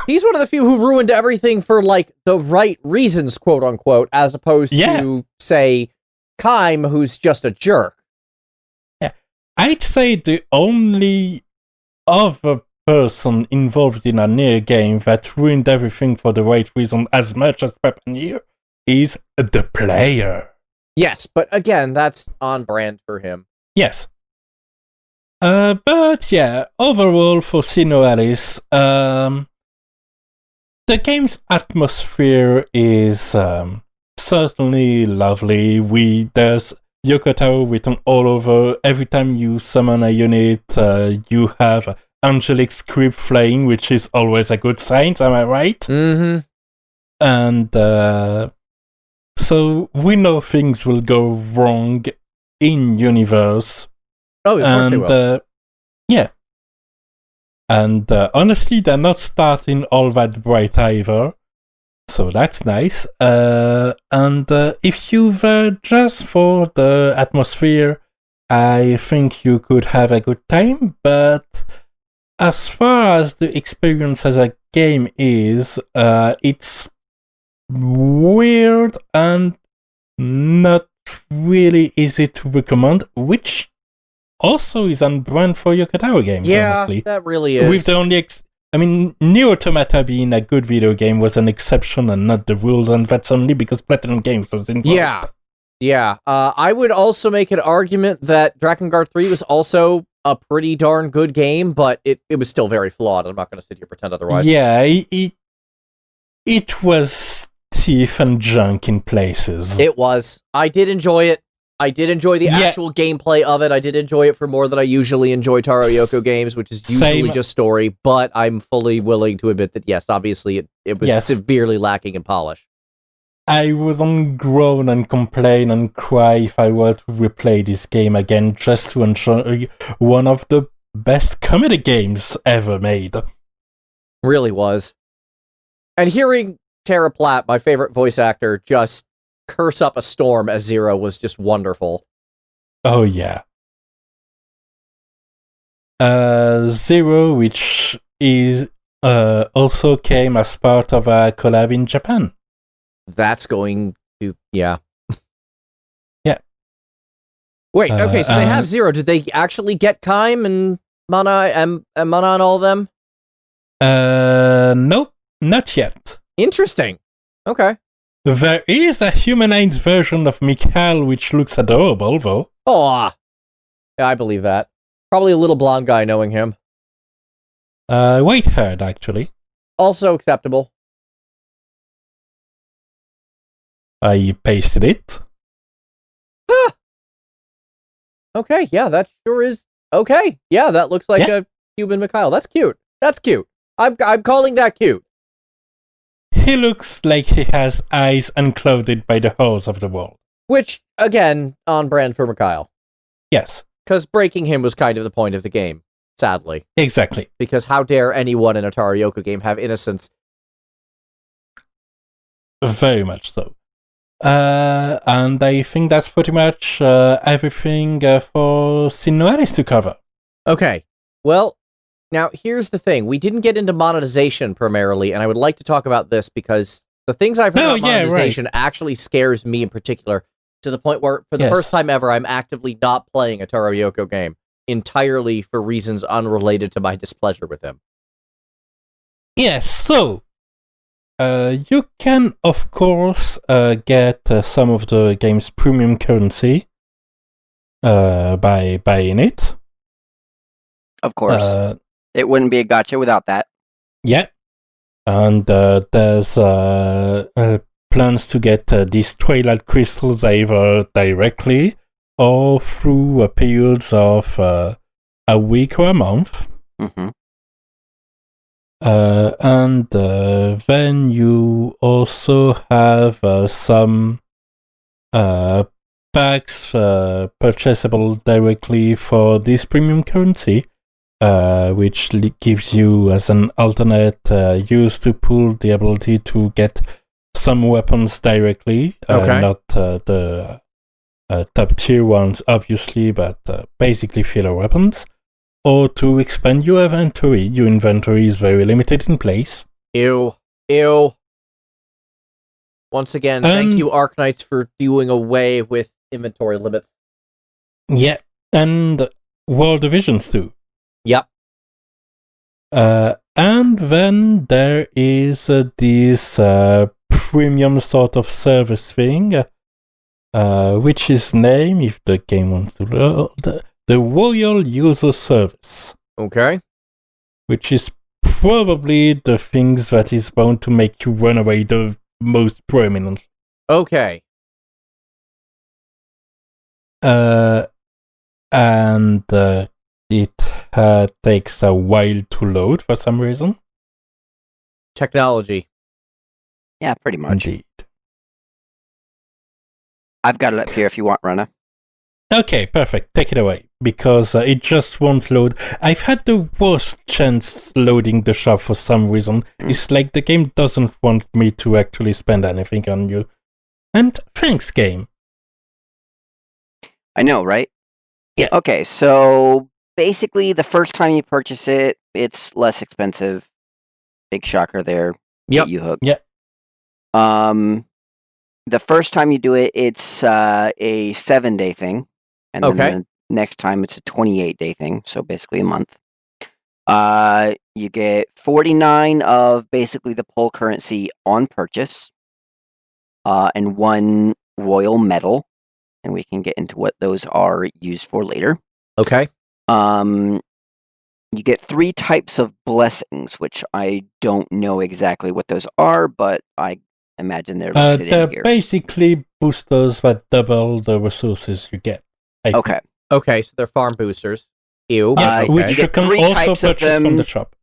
He's one of the few who ruined everything for, like, the right reasons, quote unquote, as opposed to, say, Kaim, who's just a jerk. Yeah. I'd say the only other person involved in a Nier game that ruined everything for the right reason as much as Papa Nier is the player. Yes, but again, that's on brand for him. Yes. But yeah, overall for SINoAlice, the game's atmosphere is certainly lovely. There's Yoko Taro written all over. Every time you summon a unit, you have angelic script flying, which is always a good sign, am I right? Mm-hmm. And so we know things will go wrong in universe. Oh, of course they will. Yeah. And honestly, they're not starting all that bright either. So that's nice. And if you're there just for the atmosphere, I think you could have a good time. But as far as the experience as a game is, it's weird and not really easy to recommend, which also is on brand for Yoko Taro games, honestly. That really is. With the only Nier Automata being a good video game was an exception and not the rule, and that's only because Platinum Games was involved. Yeah. I would also make an argument that Drakengard 3 was also a pretty darn good game, but it was still very flawed. I'm not going to sit here and pretend otherwise. Yeah, it was stiff and junk in places. It was. I did enjoy it. I did enjoy the actual gameplay of it. I did enjoy it for more than I usually enjoy Taro Yoko games, which is usually just story, but I'm fully willing to admit that, yes, obviously it was severely lacking in polish. I wouldn't groan and complain and cry if I were to replay this game again just to enjoy one of the best comedy games ever made. Really was. And hearing Tara Platt, my favorite voice actor, just curse up a storm as Zero was just wonderful. Oh, yeah. Zero, which is also came as part of a collab in Japan. That's going to... Yeah. Yeah. Wait, okay, so they have Zero. Did they actually get Kaim and Mana and all of them? Nope, not yet. Interesting. Okay. There is a humanized version of Mikhail which looks adorable, though. Oh, yeah, I believe that. Probably a little blonde guy knowing him. White-haired, actually. Also acceptable. I pasted it. Huh. Okay, yeah, that sure is... Okay, yeah, that looks like a Cuban Mikhail. That's cute. That's cute. I'm calling that cute. He looks like he has eyes unclouded by the horrors of the world. Which, again, on brand for Mikhail. Yes. Because breaking him was kind of the point of the game, sadly. Exactly. Because how dare anyone in a Taro Yoko game have innocence? Very much so. And I think that's pretty much everything for SINoAlice to cover. Okay. Well, now here's the thing. We didn't get into monetization primarily, and I would like to talk about this because the things I've heard about monetization actually scares me in particular, to the point where, for the first time ever, I'm actively not playing a Taro Yoko game, entirely for reasons unrelated to my displeasure with him. Yes, so you can, of course, get some of the game's premium currency by buying it. Of course. It wouldn't be a gacha without that. Yeah. And there's plans to get these Twilight Crystals either directly or through periods of a week or a month. Mm-hmm. And then you also have some packs purchasable directly for this premium currency, which gives you as an alternate use to pull the ability to get some weapons directly. Not the top tier ones, obviously, but basically filler weapons. Or to expand your inventory. Your inventory is very limited in place. Ew. Once again, thank you, Arknights, for doing away with inventory limits. Yeah, and World Divisions too. Yep. And then there is this premium sort of service thing, which is named, if the game wants to load, the Royal User Service. Okay. Which is probably the things that is bound to make you run away the most prominent. Okay. And it takes a while to load for some reason. Technology. Yeah, pretty much. Indeed. I've got it up here if you want, Rana. Okay, perfect. Take it away, because it just won't load. I've had the worst chance loading the shop for some reason. It's like the game doesn't want me to actually spend anything on you. And thanks, game. I know, right? Yeah. Okay, so basically the first time you purchase it, it's less expensive. Big shocker there. Yep. You hooked. Yep. The first time you do it, it's a 7-day thing. And then the next time it's a 28-day thing, so basically a month. You get 49 of basically the pull currency on purchase, and 1 royal medal, and we can get into what those are used for later. Okay. You get 3 types of blessings, which I don't know exactly what those are, but I imagine they're listed in here. They're basically boosters that double the resources you get. I think. Okay. Okay, so they're farm boosters. Ew. Yeah, okay. which You you get can 3 also types of purchase from them. the shop.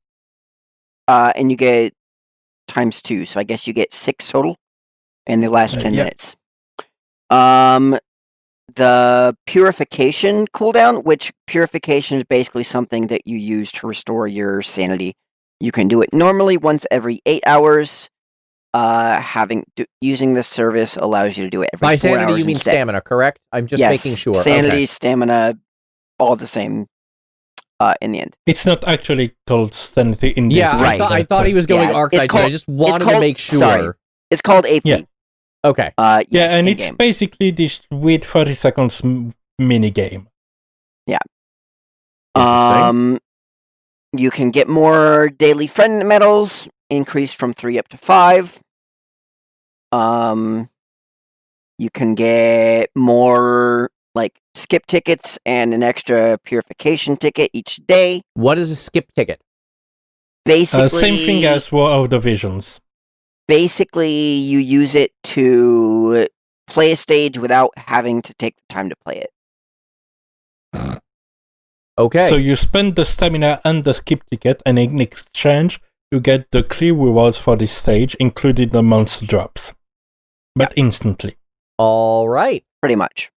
And you get times 2, so I guess you get 6 total in the last 10 yeah. minutes. The purification cooldown, which purification is basically something that you use to restore your sanity. You can do it normally once every 8 hours. Using this service allows you to do it every By 4 sanity, hours you mean instead. stamina, correct? I'm just Yes, making sure. sanity, Okay. stamina, all the same in the end. It's not actually called sanity in this Yeah, game. Right. I thought he was going Yeah, archetype. it's called- I just wanted to called- make sure. sorry. It's called AP. Yeah. Okay. Yes, Yeah, and it's in-game. basically this with 30 seconds mini game. Interesting. You can get more daily friend medals, increased from 3 up to 5. You can get more like skip tickets and an extra purification ticket each day. What is a skip ticket? Basically, Same thing as War of the Visions. basically you use it to play a stage without having to take the time to play it. Okay. So you spend the stamina and the skip ticket, and in exchange, you get the clear rewards for this stage, including the monster drops. But instantly. All right. Pretty much.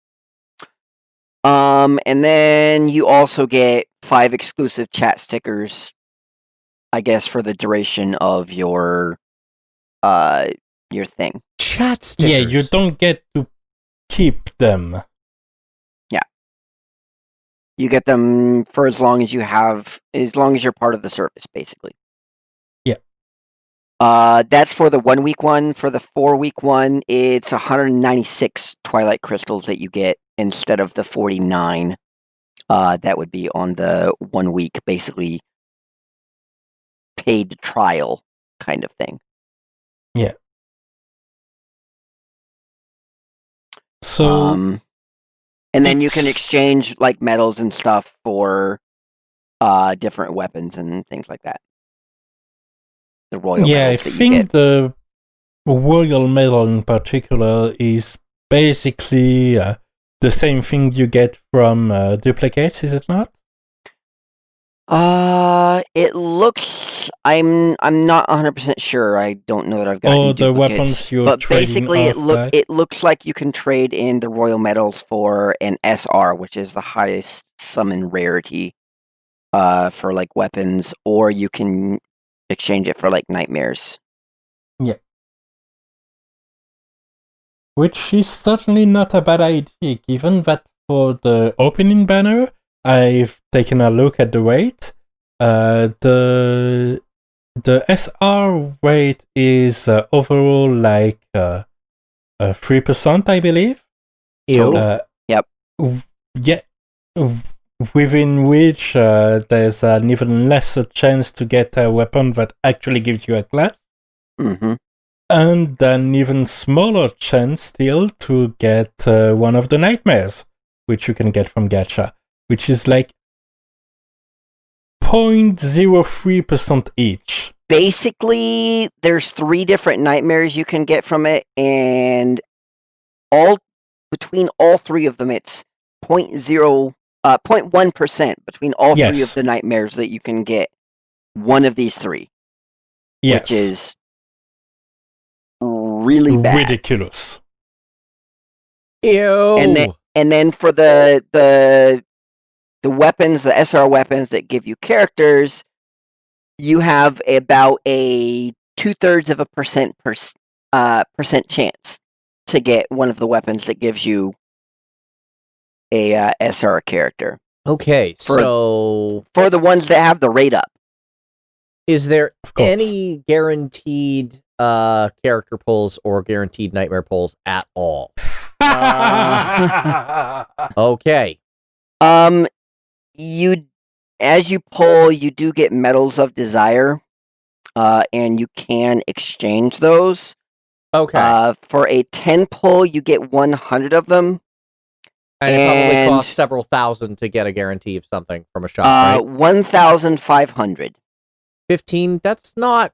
And then you also get 5 exclusive chat stickers, I guess, for the duration of your thing. Chat stickers. Yeah, you don't get to keep them. You get them for as long as you're part of the service, basically. Yeah. That's for the 1 week one. For the 4 week one, it's 196 Twilight Crystals that you get instead of the 49. That would be on the 1 week, basically paid trial kind of thing. Yeah. So and then you can it's- exchange like medals and stuff for different weapons and things like that. The royal yeah, I medals that you think get. the royal medal in particular is basically the same thing you get from duplicates, is it not? It looks. I'm not 100% sure. I don't know that I've got. Or any the duplicates, weapons you're but trading basically, off, it looks like you can trade in the royal medals for an SR, which is the highest summon rarity, for like weapons, or you can exchange it for like nightmares. Which is certainly not a bad idea, given that for the opening banner, I've taken a look at the rate. The SR rate is overall like 3%, I believe. Ew. Yep. Yeah. Within which there's an even lesser chance to get a weapon that actually gives you a class. Mm-hmm. And an even smaller chance still to get one of the nightmares, which you can get from Gacha, which is like 0.03% each. Basically, there's 3 different nightmares you can get from it, and between all 3 of them, it's 0.1% between all 3 of Yes. the nightmares that you can get one of these 3, Yes. which is really bad. Ridiculous. Ew. And then for the weapons, the SR weapons that give you characters, you have about a 0.2% chance to get one of the weapons that gives you a SR character. Okay, For- so For the ones that have the rate up. is there Of course. any guaranteed character pulls or guaranteed nightmare pulls at all? Okay. As you pull, you do get medals of desire, and you can exchange those. Okay. For a 10 pull, you get 100 of them. And it probably and- costs several thousand to get a guarantee of something from a shop, right? 1,500. 15, that's not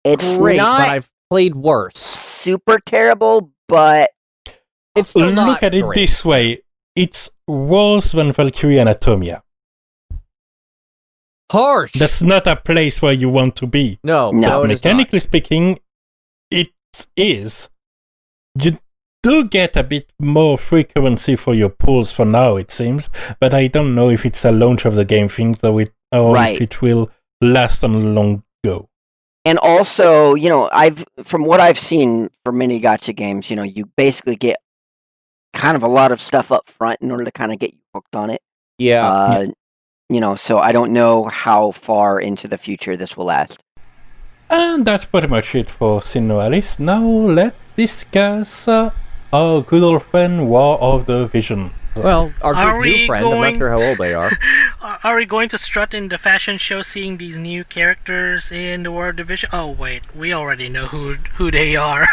It's great, not but I've played worse. super terrible, but It's still not Look at it great. this way. It's worse than Valkyrie Anatomia. Harsh. That's not a place where you want to be. no, No. it is not. Mechanically speaking, it is. You do get a bit more frequency for your pulls for now, it seems, but I don't know if it's a launch of the game thing, or Right. if it will last on a long go. And also, from what I've seen for mini gacha games, you basically get kind of a lot of stuff up front in order to kind of get you hooked on it. Yeah. So I don't know how far into the future this will last. And that's pretty much it for SINoAlice. Now let's discuss our good old friend War of the Vision. Well, our Are good new we friend, I'm not going- sure how old they are. Are we going to strut in the fashion show seeing these new characters in the War Division? Oh wait, we already know who they are.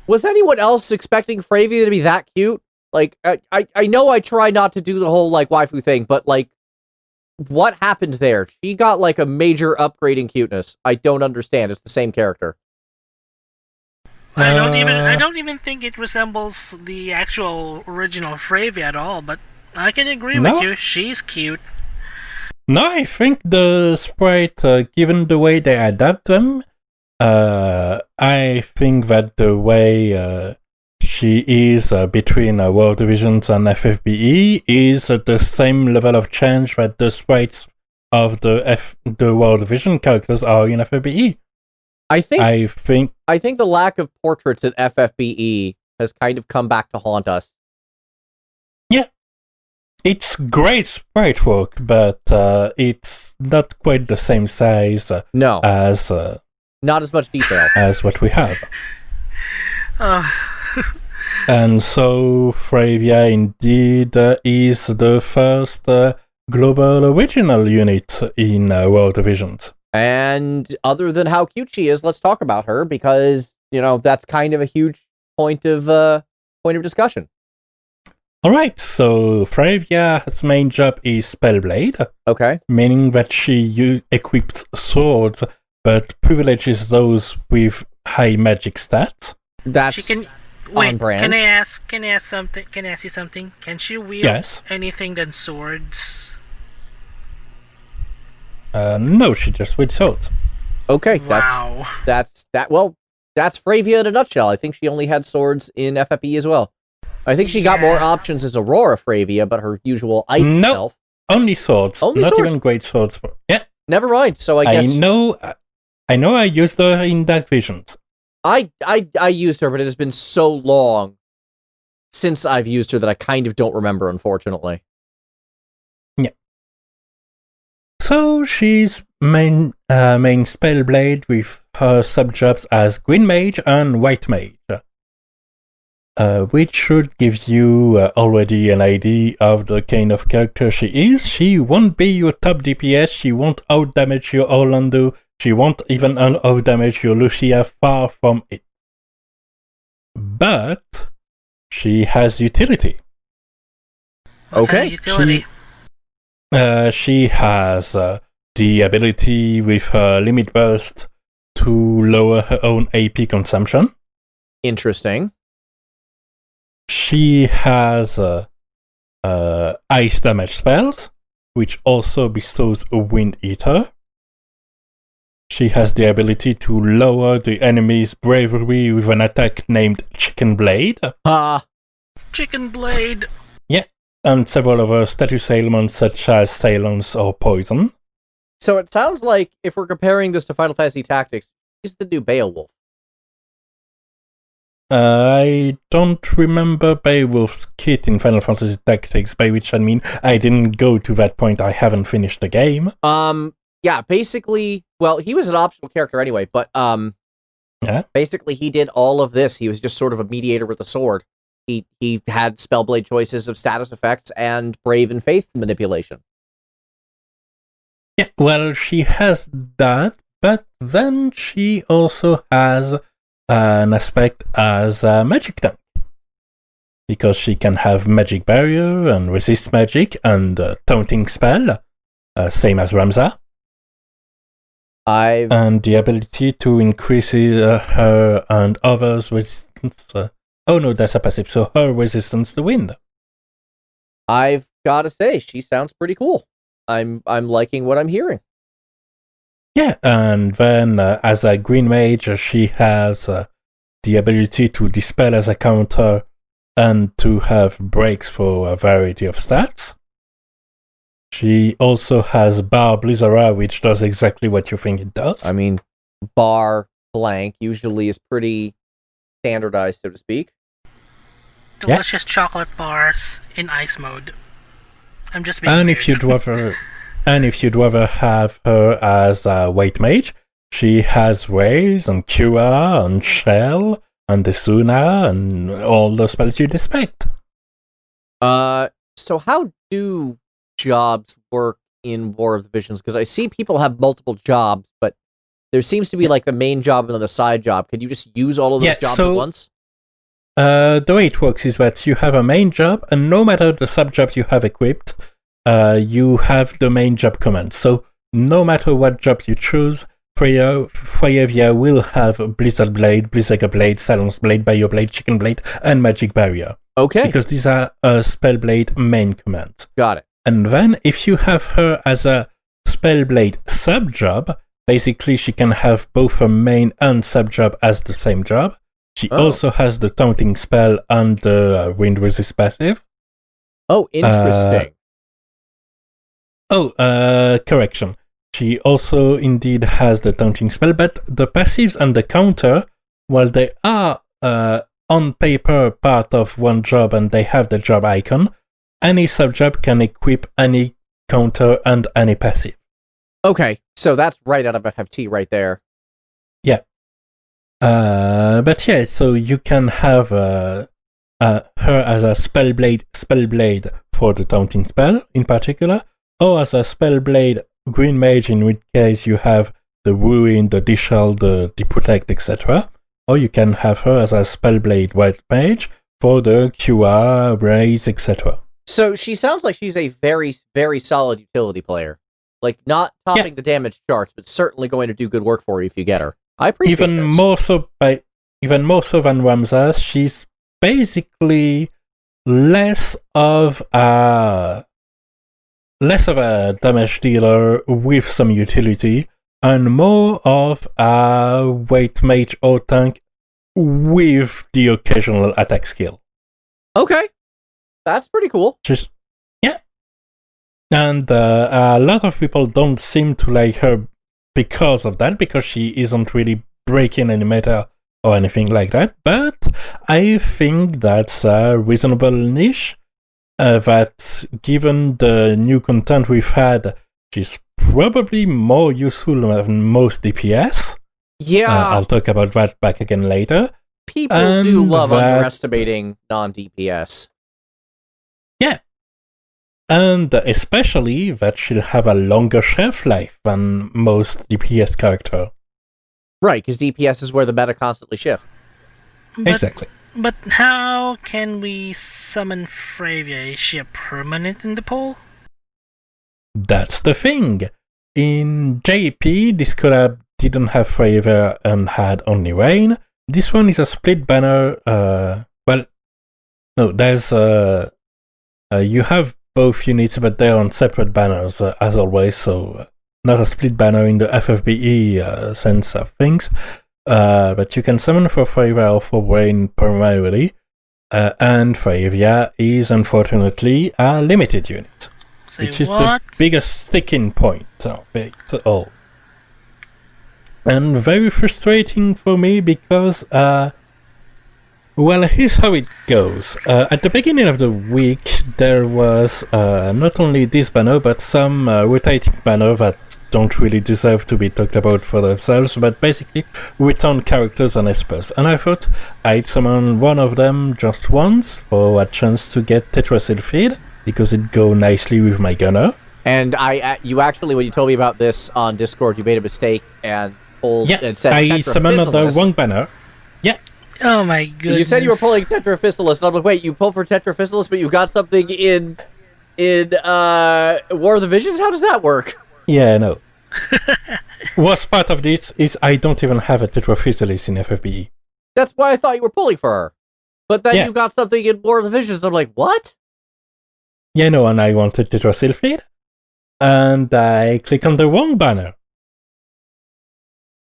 Was anyone else expecting Fryevia to be that cute? Like, I know I try not to do the whole, like, waifu thing, but, like, what happened there? She got, like, a major upgrade in cuteness. I don't understand. It's the same character. I don't even think it resembles the actual original Fryevia at all, but I can agree No? with you. She's cute. No, I think the sprite, given the way they adapt them, I think that the way she is between World Divisions and FFBE is at the same level of change that the sprites of the World Division characters are in FFBE. I think I think the lack of portraits at FFBE has kind of come back to haunt us. it's great sprite work, but it's not quite the same size No, as not as much detail. as what we have. Uh, And so Fryevia indeed is the first global original unit in World Divisions. And other than how cute she is, let's talk about her because, that's kind of a huge point of discussion. Alright, so Fryevia's main job is Spellblade, Okay. meaning that she equips swords but privileges those with high magic stats. That's she can. on Wait, brand. can I ask something? Can I ask you something? Can she wield Yes. anything than swords? No, she just wields swords. okay. Wow. That's Fryevia in a nutshell. I think she only had swords in FFE as well. I think she got more Yeah. options as Aurora Fryevia, but her usual ice No. self. Only swords, Only not swords? even great swords. Yeah, Never mind. So I I guess know I used her in Dark Visions. I used her, but it has been so long since I've used her that I kind of don't remember, unfortunately. So she's main Spellblade with her subjobs as Green Mage and White Mage, which should give you already an idea of the kind of character she is. She won't be your top DPS, she won't outdamage your Orlando, she won't even outdamage your Lucia, far from it. But she has utility. What kind Okay, of utility? She has the ability with her Limit Burst to lower her own AP consumption. Interesting. She has ice damage spells, which also bestows a Wind Eater. She has the ability to lower the enemy's bravery with an attack named Chicken Blade, Chicken blade. and several other status ailments such as silence or poison. So it sounds like if we're comparing this to Final Fantasy Tactics, she's the new Beowulf. I don't remember Beowulf's kit in Final Fantasy Tactics, by which I mean I didn't go to that point, I haven't finished the game. Yeah, basically, well, he was an optional character anyway, but Yeah. basically he did all of this. He was just sort of a mediator with a sword. He had Spellblade choices of status effects and Brave and Faith manipulation. Yeah, well, she has that, but then she also has an aspect as a magic tank. Because she can have magic barrier and resist magic and taunting spell, same as Ramza, and the ability to increase her and others' resistance. Oh no, that's a passive. So her resistance to wind. I've got to say, she sounds pretty cool. I'm liking what I'm hearing. Yeah, and then as a green mage, she has the ability to dispel as a counter and to have breaks for a variety of stats. She also has Bar Blizzara, which does exactly what you think it does. I mean, bar blank usually is pretty standardized, so to speak. Delicious chocolate bars in ice mode. I'm just being And weird. if you'd rather have her as a white mage, she has Raise and Cure and Shell and Desuna and all the spells you'd expect. So how do jobs work in War of the Visions? Because I see people have multiple jobs, but there seems to be like the main job and then the side job. Can you just use all of those jobs at once? The way it works is that you have a main job, and no matter the sub-job you have equipped, you have the main job command. So no matter what job you choose, Fryevia will have Blizzard Blade, Blizzard Blade, Silence Blade, Bio Blade, Chicken Blade, and Magic Barrier. Okay. Because these are Spellblade main commands. Got it. And then if you have her as a Spellblade sub-job, basically she can have both her main and sub-job as the same job. She also has the taunting spell and the wind resist passive. Oh, interesting. Correction. She also indeed has the taunting spell, but the passives and the counter, while they are on paper part of one job and they have the job icon, any sub-job can equip any counter and any passive. Okay, so that's right out of FFT right there. Yeah. But yeah, so you can have her as a spellblade for the taunting spell in particular, or as a spellblade green mage, in which case you have the Ruin, the Dishal, the Protect, etc. Or you can have her as a spellblade white mage for the QR, Raise, etc. So she sounds like she's a very, very solid utility player. Like, not topping the damage charts, but certainly going to do good work for you if you get her. I appreciate even this. more so than Ramzas. She's basically less of a damage dealer with some utility, and more of a weight mage or tank with the occasional attack skill. Okay, that's pretty cool. And a lot of people don't seem to like her because of that, because she isn't really breaking any meta or anything like that. But I think that's a reasonable niche. That given the new content we've had, she's probably more useful than most DPS. Yeah. I'll talk about that back again later. People do love underestimating non-DPS. Yeah. And especially that she'll have a longer shelf life than most DPS character. Right, because DPS is where the meta constantly shifts. Exactly. But how can we summon Fryevia? Is she a permanent in the pool? That's the thing. In JP, this collab didn't have Fryevia and had only Rain. This one is a split banner. There's you have both units, but they're on separate banners as always. So not a split banner in the FFBE sense of things. But you can summon for Fryevia or for Rain primarily, and Fryevia is unfortunately a limited unit, which is the biggest sticking point of it all. And very frustrating for me because, here's how it goes. At the beginning of the week, there was not only this banner, but some rotating banner that don't really deserve to be talked about for themselves, but basically return characters and espers. And I thought I'd summon one of them just once for a chance to get Tetrasil because it'd go nicely with my gunner. And you actually, when you told me about this on Discord, you made a mistake and pulled and said I summoned the wrong banner. Yeah. Oh my goodness. You said you were pulling Tetraphysalis, and I'm like, wait, you pulled for Tetraphysalis, but you got something in War of the Visions? How does that work? Yeah, no. Worst part of this is I don't even have a Tetraphysalis in FFBE. That's why I thought you were pulling for her. But then Yeah. you got something in War of the Visions. I'm like, what? You know, and I wanted to draw Sylphid, and I click on the wrong banner.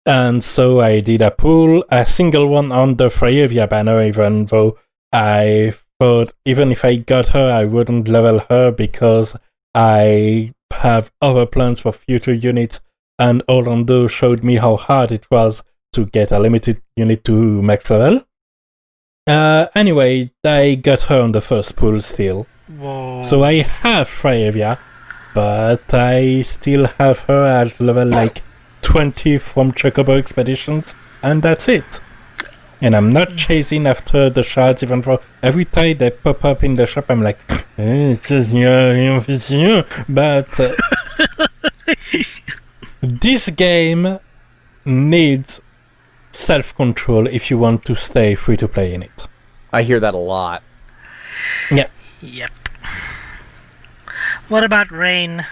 And so I did a single one on the Fryevia banner, even though I thought even if I got her, I wouldn't level her because I have other plans for future units, and Orlando showed me how hard it was to get a limited unit to max level. Anyway, I got her on the first pool still. Whoa. So I have Fryevia, but I still have her at level like 20 from Chocobo Expeditions, and that's it. And I'm not chasing after the shards, even though every time they pop up in the shop, I'm like, it's just you. But this game needs self-control if you want to stay free to play in it. I hear that a lot. Yeah. Yep. What about Rain?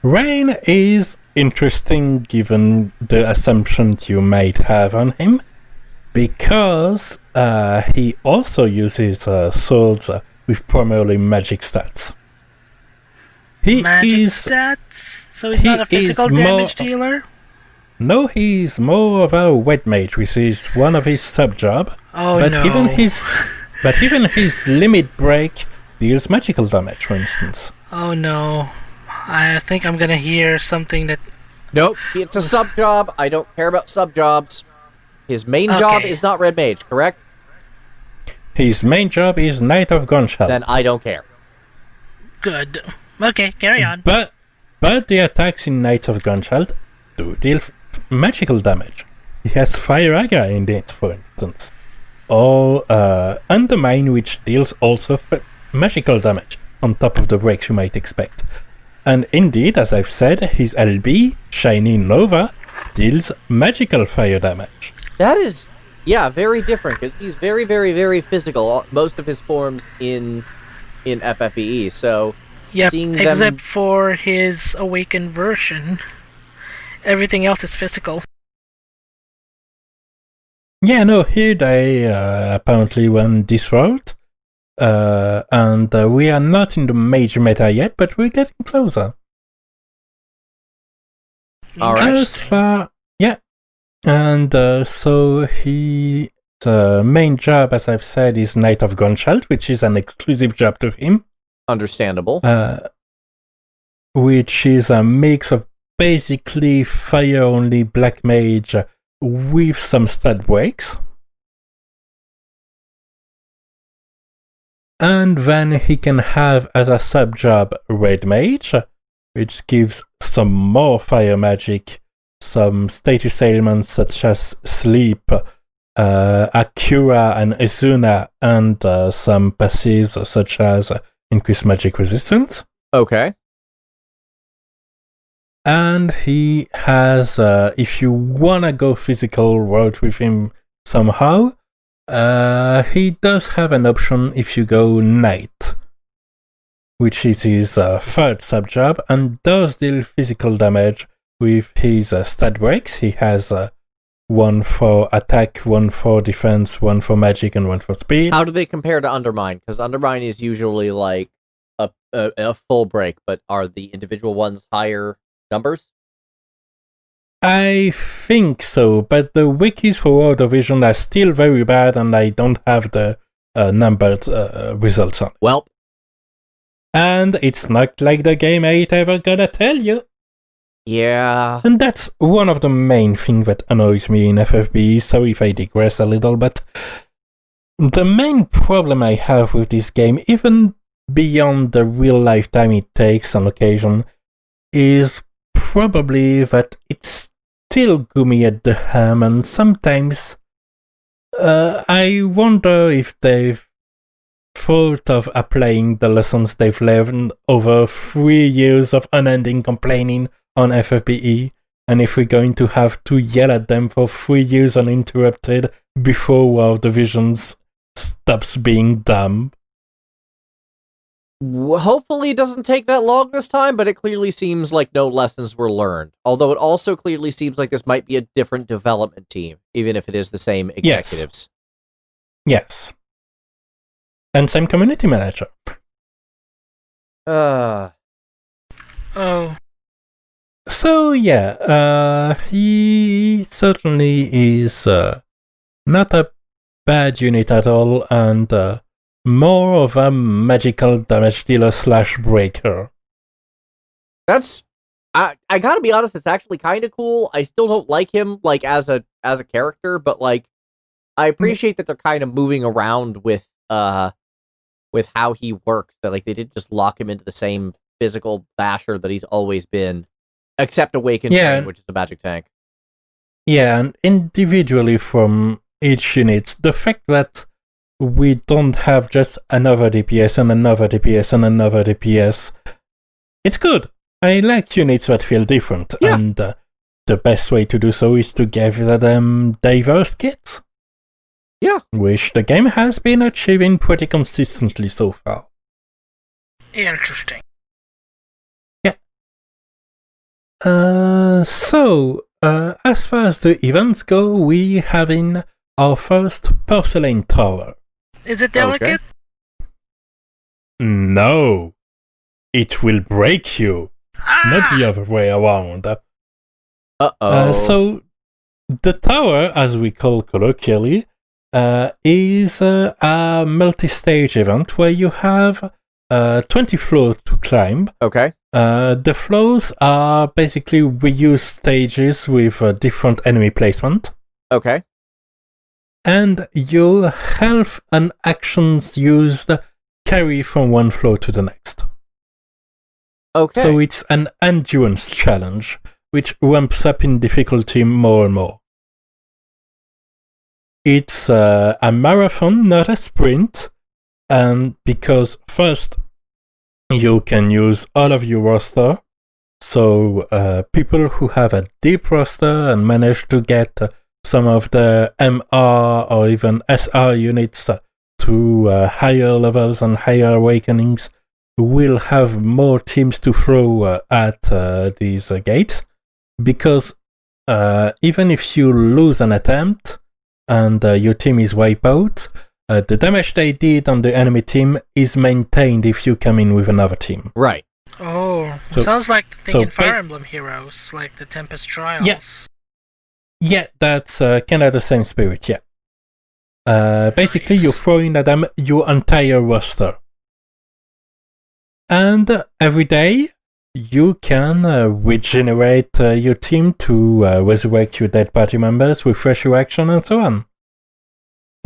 Rain is interesting given the assumptions you might have on him, because he also uses swords with primarily magic stats. Magic stats? So he's not a physical damage dealer? No, he's more of a wet mage, which is one of his sub-job. Oh but no. Even his limit break deals magical damage, for instance. Oh no. I think I'm gonna hear something that... Nope, it's a sub-job. I don't care about sub-jobs. His main job is not Red Mage, correct? His main job is Knight of Gunshot. Then I don't care. Good. Okay, carry on. But the attacks in Knight of Gunshot do deal magical damage. He has Fryevia in it, for instance. Or Undermine, which deals also magical damage, on top of the breaks you might expect. And indeed, as I've said, his LB, Shiny Nova, deals magical fire damage. That is, yeah, very different, because he's very, very, very physical, most of his forms in FFBE, so... Yep, seeing except them... for his awakened version. Everything else is physical. Yeah, no, here they apparently went this route. And we are not in the major meta yet, but we're getting closer. Alright. Yeah. And so his main job, as I've said, is Knight of Gunshot, which is an exclusive job to him. Understandable. Which is a mix of basically fire-only black mage with some stat breaks. And then he can have as a sub-job Red Mage, which gives some more fire magic, some status ailments such as Sleep, Akura and Izuna, and some passives such as Increased Magic Resistance. Okay. And he has, if you wanna go physical route with him somehow, he does have an option if you go Knight, which is his third sub-job, and does deal physical damage with his stat breaks. He has one for attack, one for defense, one for magic, and one for speed. How do they compare to Undermine? Because Undermine is usually like a full break, but are the individual ones higher numbers? I think so, but the wikis for World of Vision are still very bad, and I don't have the numbered results on. Well, and it's not like the game ain't ever gonna tell you. yeah. And that's one of the main things that annoys me in FFBE. Sorry if I digress a little, but the main problem I have with this game, even beyond the real life time it takes on occasion, is probably that it's still gummy at the ham, and sometimes I wonder if they've thought of applying the lessons they've learned over 3 years of unending complaining on FFBE, and if we're going to have to yell at them for 3 years uninterrupted before World Divisions stops being dumb. Hopefully it doesn't take that long this time, but it clearly seems like no lessons were learned. Although it also clearly seems like this might be a different development team, even if it is the same executives. Yes. And same community manager. Oh. So yeah, he certainly is not a bad unit at all, and more of a magical damage dealer / breaker. That's I gotta be honest, it's actually kind of cool. I still don't like him like as a character, but like I appreciate that they're kind of moving around with how he works. That like they didn't just lock him into the same physical basher that he's always been, except Awakened Train, which is a magic tank. Yeah, and individually from each unit, the fact that we don't have just another DPS and another DPS and another DPS, it's good. I like units that feel different, and the best way to do so is to give them diverse kits. Yeah. Which the game has been achieving pretty consistently so far. Interesting. Yeah. So, as far as the events go, we have in our first Porcelain Tower. Is it delicate? Okay. No. It will break you. Not the other way around. Uh-oh. So, the tower, as we call colloquially, is a multi-stage event where you have 20 floors to climb. Okay. The floors are basically reused stages with different enemy placement. Okay. And your health and actions used carry from one floor to the next. Okay. So it's an endurance challenge, which ramps up in difficulty more and more. It's a marathon, not a sprint, and because first, you can use all of your roster, so people who have a deep roster and manage to get some of the MR or even SR units to higher levels and higher awakenings will have more teams to throw at these gates, because even if you lose an attempt and your team is wiped out, the damage they did on the enemy team is maintained if you come in with another team. Right. Oh, sounds like thinking Fire Emblem Heroes, like the Tempest Trials. Yeah, that's kind of the same spirit, yeah. Basically, you're throwing at them your entire roster. And every day, you can regenerate your team to resurrect your dead party members, refresh your action, and so on.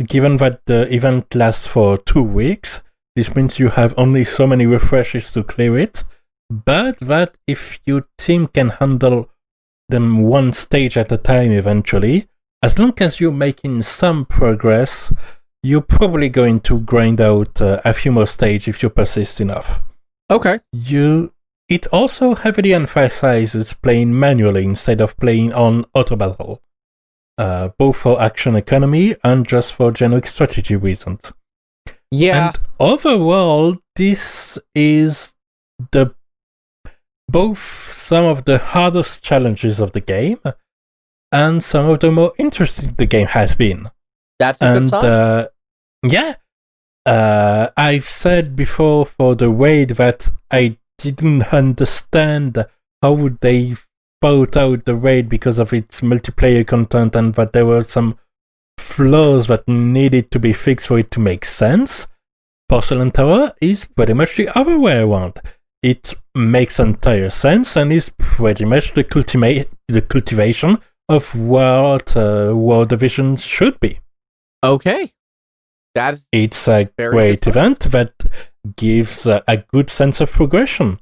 Given that the event lasts for 2 weeks, this means you have only so many refreshes to clear it, but that if your team can handle them one stage at a time eventually, as long as you're making some progress, you're probably going to grind out a few more stages if you persist enough. Okay. It also heavily emphasizes playing manually instead of playing on auto battle, both for action economy and just for generic strategy reasons. Yeah. And overall, this is both some of the hardest challenges of the game and some of the more interesting the game has been. That's a good sign. I've said before for the raid that I didn't understand how would they thought out the raid because of its multiplayer content, and that there were some flaws that needed to be fixed for it to make sense. Porcelain Tower is pretty much the other way around. It makes entire sense and is pretty much the cultivation of what World Division should be. Okay. It's a great event that gives a good sense of progression.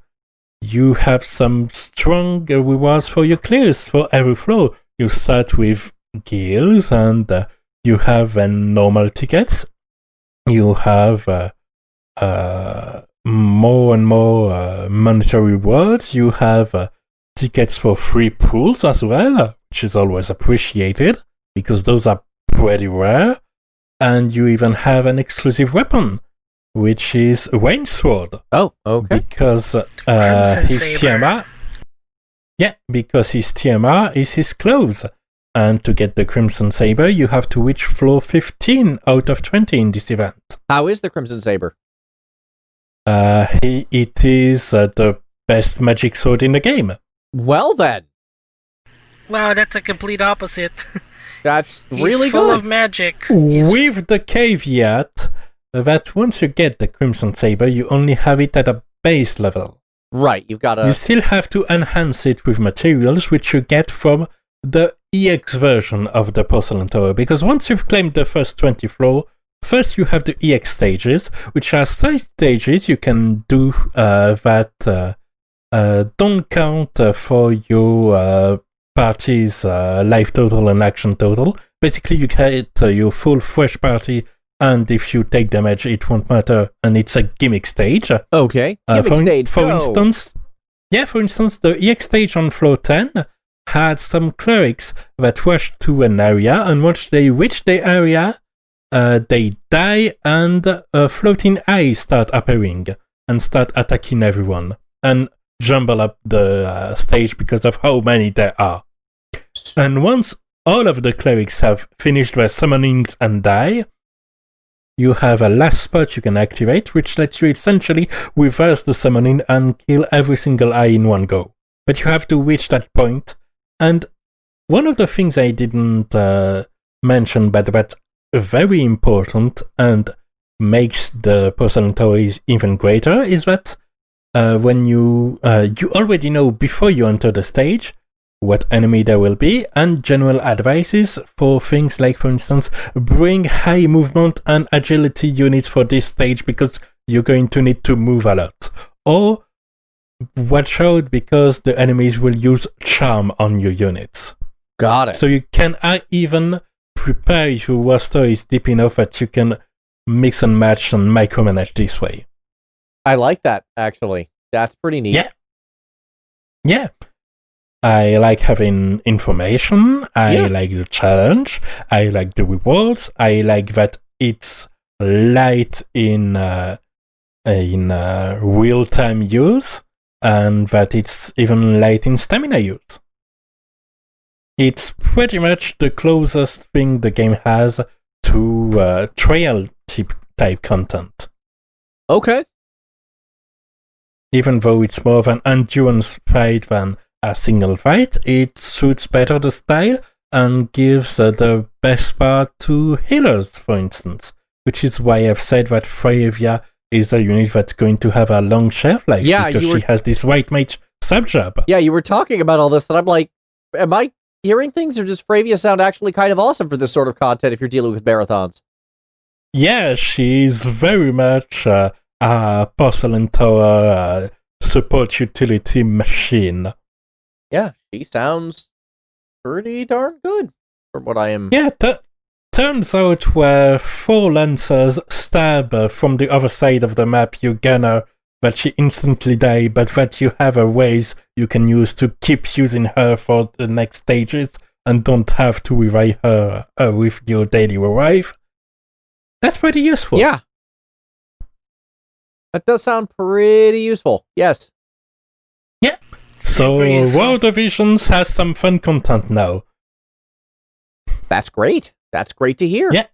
You have some strong rewards for your clears for every floor. You start with guilds, and you have normal tickets. You have more and more monetary rewards. You have tickets for free pools as well, which is always appreciated, because those are pretty rare. And you even have an exclusive weapon. which is Wayne's Sword. Oh, okay. Because Crimson his Saber. TMR. Yeah, because his TMR is his clothes. And to get the Crimson Saber, you have to reach floor 15 out of 20 in this event. How is the Crimson Saber? It is the best magic sword in the game. Well then, Wow, that's a complete opposite. that's He's really full good. of magic. He's- With the caveat that once you get the Crimson Saber, you only have it at a base level. Right, you've got You to... still have to enhance it with materials which you get from the EX version of the Porcelain Tower, because once you've claimed the first 20 floor, first you have the EX stages, which are stages you can do that don't count for your party's life total and action total. Basically, you get your full fresh party, and if you take damage, it won't matter, and it's a gimmick stage. Okay, gimmick stage, For go. instance, the EX stage on floor 10 had some clerics that rushed to an area, and once they reach the area, they die, and floating eyes start appearing and start attacking everyone and jumble up the stage because of how many there are. And once all of the clerics have finished their summonings and die, you have a last spot you can activate, which lets you essentially reverse the summoning and kill every single eye in one go. But you have to reach that point. And one of the things I didn't mention, but that's very important and makes the Porcelain Tower even greater, is that when you already know before you enter the stage what enemy there will be, and general advices for things like, for instance, bring high movement and agility units for this stage because you're going to need to move a lot. Or watch out because the enemies will use charm on your units. Got it. So you can even prepare if your roster is deep enough that you can mix and match and micromanage this way. I like that, actually. That's pretty neat. Yeah. I like having information. I like the challenge. I like the rewards. I like that it's light in real-time use, and that it's even light in stamina use. It's pretty much the closest thing the game has to trail type content. Okay. Even though it's more of an endurance fight than a single fight, it suits better the style and gives the best part to healers, for instance, which is why I've said that Fryevia is a unit that's going to have a long shelf life, because she has this white mage sub-job. Yeah, you were talking about all this, and I'm like, am I hearing things, or does Fryevia sound actually kind of awesome for this sort of content if you're dealing with marathons? Yeah, she's very much a Porcelain Tower support utility machine. Yeah, she sounds pretty darn good from what I am... Yeah, turns out where 4 lancers stab from the other side of the map your gunner, that she instantly die, but that you have a ways you can use to keep using her for the next stages and don't have to revive her with your daily revive. That's pretty useful. Yeah. That does sound pretty useful. Yes. Yeah. So, World of Visions has some fun content now. That's great. That's great to hear. Yeah.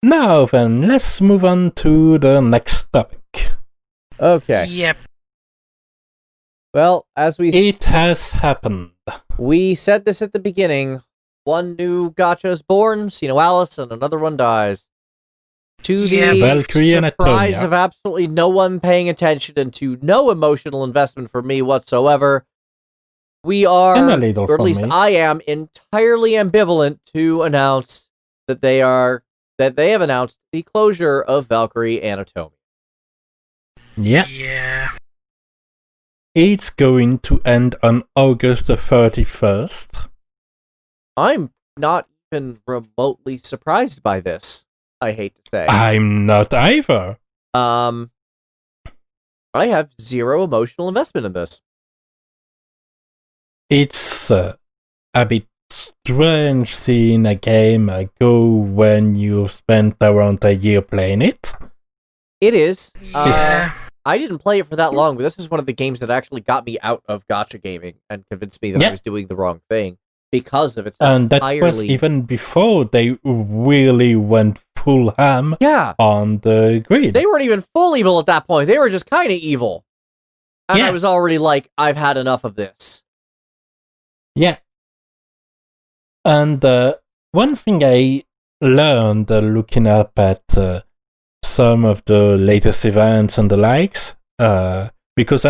Now then, let's move on to the next topic. Okay. Yep. Well, as It has happened. We said this at the beginning. One new gacha is born, SINoAlice, and another one dies. To the Valkyrie surprise Anatomia. of absolutely no one paying attention and to no emotional investment for me whatsoever, we are, And a little or at from least me. I am, entirely ambivalent to announce that they have announced the closure of Valkyrie Anatomia. Yeah. Yeah. It's going to end on August the 31st. I'm not even remotely surprised by this, I hate to say. I'm not either. I have zero emotional investment in this. It's a bit strange seeing a game go when you've spent around a year playing it. It is. Yeah. I didn't play it for that long, but this is one of the games that actually got me out of gacha gaming and convinced me that I was doing the wrong thing because of its And that was even before they really went full ham on the grid. They weren't even full evil at that point. They were just kind of evil. And I was already like, I've had enough of this. Yeah. And one thing I learned looking up at some of the latest events and the likes, because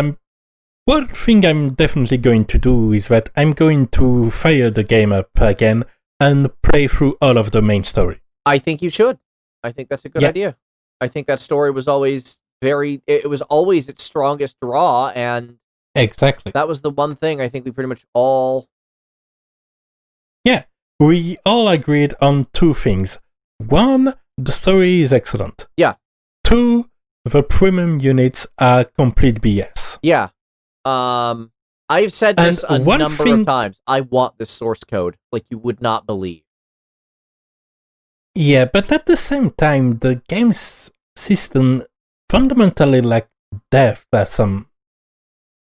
one thing I'm definitely going to do is that I'm going to fire the game up again and play through all of the main story. I think you should. I think that's a good idea. I think that story was always it was always its strongest draw, and exactly that was the one thing I think we pretty much all... Yeah, we all agreed on two things. One, the story is excellent. Yeah. Two, the premium units are complete BS. Yeah. I've said this a number of times. I want this source code like you would not believe. Yeah, but at the same time, the game's system fundamentally lack depth as some...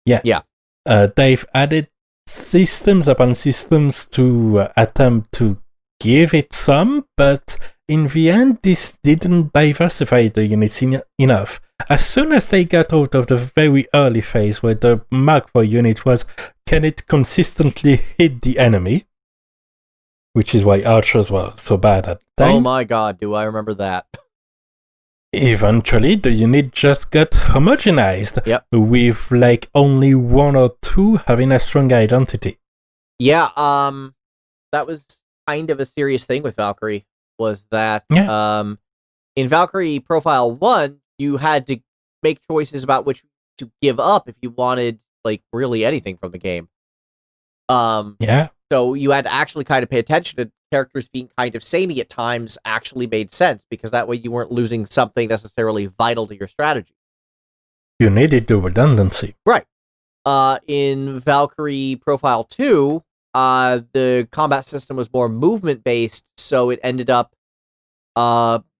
Yeah. They've added systems upon systems to attempt to give it some, but in the end, this didn't diversify the units enough. As soon as they got out of the very early phase where the mark for unit was, can it consistently hit the enemy? Which is why archers were so bad at the time. Oh my god, do I remember that. Eventually, the unit just got homogenized, with like only one or two having a strong identity. Yeah, that was kind of a serious thing with Valkyrie, was that in Valkyrie Profile 1, you had to make choices about which to give up if you wanted, like, really anything from the game. So you had to actually kind of pay attention to characters being kind of samey at times actually made sense, because that way you weren't losing something necessarily vital to your strategy. You needed the redundancy. Right. In Valkyrie Profile 2, the combat system was more movement-based, so it ended up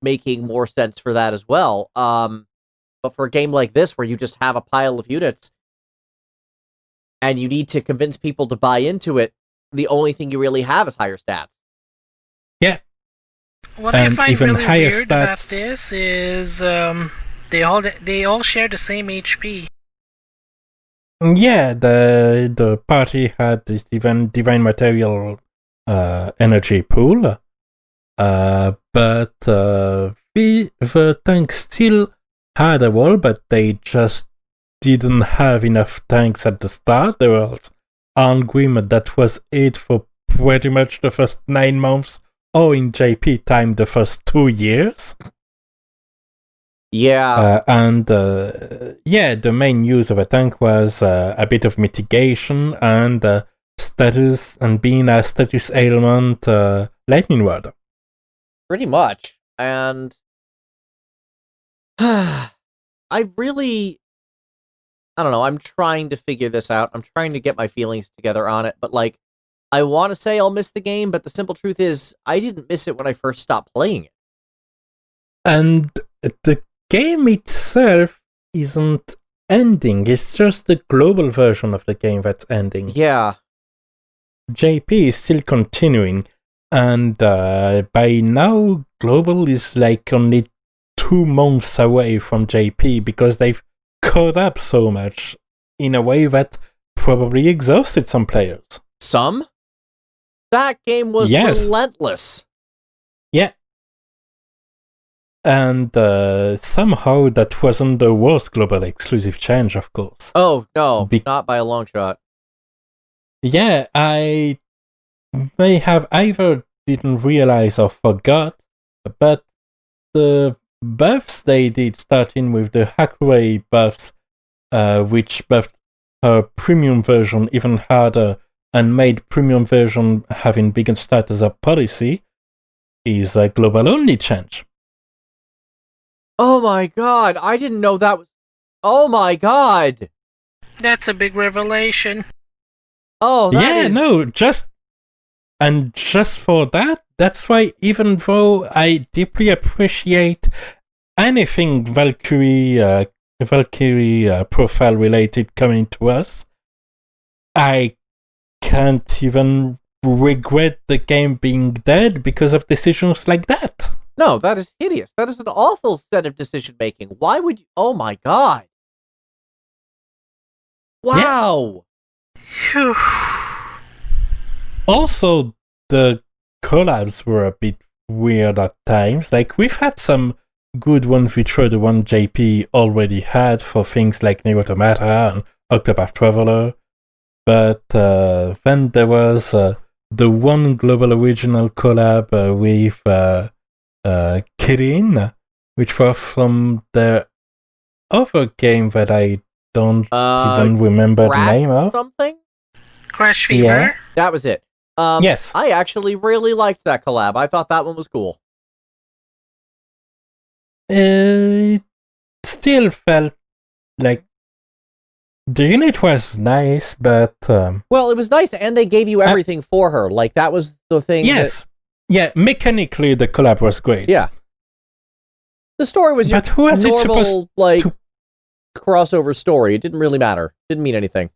making more sense for that as well. But for a game like this, where you just have a pile of units, and you need to convince people to buy into it, the only thing you really have is higher stats. Yeah. What I find really weird about this is they all share the same HP. Yeah, the party had this divine material energy pool, but the tank still had a wall, but they just didn't have enough tanks at the start. There was Angrim, that was it for pretty much the first 9 months, or in JP time, the first 2 years. Yeah. The main use of a tank was a bit of mitigation and status, and being a status ailment lightning rod. Pretty much. And I don't know, I'm trying to figure this out. I'm trying to get my feelings together on it, but like, I want to say I'll miss the game, but the simple truth is, I didn't miss it when I first stopped playing it. And the game itself isn't ending, it's just the global version of the game that's ending. Yeah. JP is still continuing, and by now, global is like only 2 months away from JP, because they've caught up so much in a way that probably exhausted some players. Some? That game was relentless. Yeah. And somehow that wasn't the worst global exclusive change, of course. Oh, no, not by a long shot. Yeah, I may have either didn't realize or forgot, but the buffs they did, starting with the Hakuei buffs, which buffed her premium version even harder and made premium version having bigger stats as a policy, is a global only change. Oh my god, I didn't know that was... Oh my god! That's a big revelation. Oh, that is... no, just And just for that, that's why even though I deeply appreciate anything Valkyrie profile related coming to us, I can't even regret the game being dead because of decisions like that. No, that is hideous. That is an awful set of decision making. Why would you? Oh my god! Wow. Phew. Also, the collabs were a bit weird at times. Like, we've had some good ones, which were the one JP already had for things like Nier Automata and Octopath Traveler. But then there was the one global original collab with Kitone, which was from the other game that I don't even remember the name of. Something? Crash Fever? Yeah. That was it. Yes. I actually really liked that collab. I thought that one was cool. It still felt like the unit was nice, but Well, it was nice, and they gave you everything for her. Like, that was the thing. yes, yeah, mechanically the collab was great. Yeah. The story was your But who was it normal, supposed like, to- crossover story. It didn't really matter. Didn't mean anything.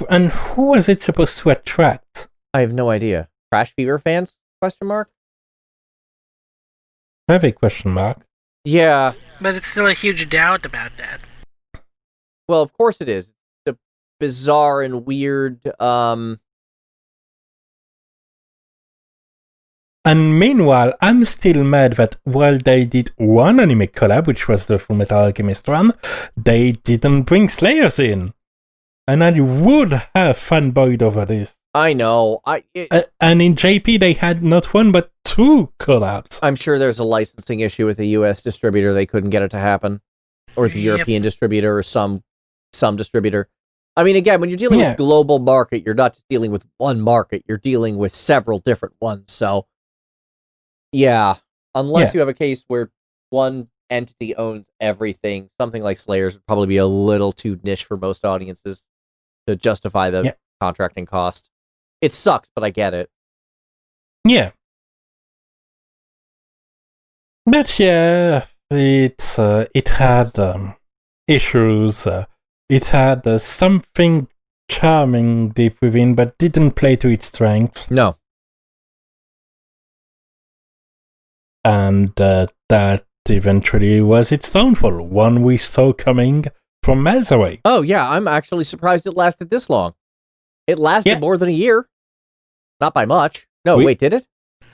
And who was it supposed to attract? I have no idea. Crash Fever fans? Question mark? I have a question mark. Yeah. But it's still a huge doubt about that. Well, of course it is. It's a bizarre and weird. And meanwhile, I'm still mad that while they did one anime collab, which was the Full Metal Alchemist one, they didn't bring Slayers in. And I would have fanboyed over this. I know. And in JP, they had not one, but two collabs. I'm sure there's a licensing issue with the US distributor. They couldn't get it to happen. Or the Yep. European distributor, or some distributor. I mean, again, when you're dealing with global market, you're not just dealing with one market. You're dealing with several different ones. So, yeah. Unless you have a case where one entity owns everything, something like Slayers would probably be a little too niche for most audiences to justify the contracting cost. It sucks, but I get it. Yeah. But yeah, it had issues. It had something charming deep within, but didn't play to its strength. No. And that eventually was its downfall, one we saw coming from miles away. Oh, yeah, I'm actually surprised it lasted this long. It lasted more than a year. Not by much. No, wait, did it?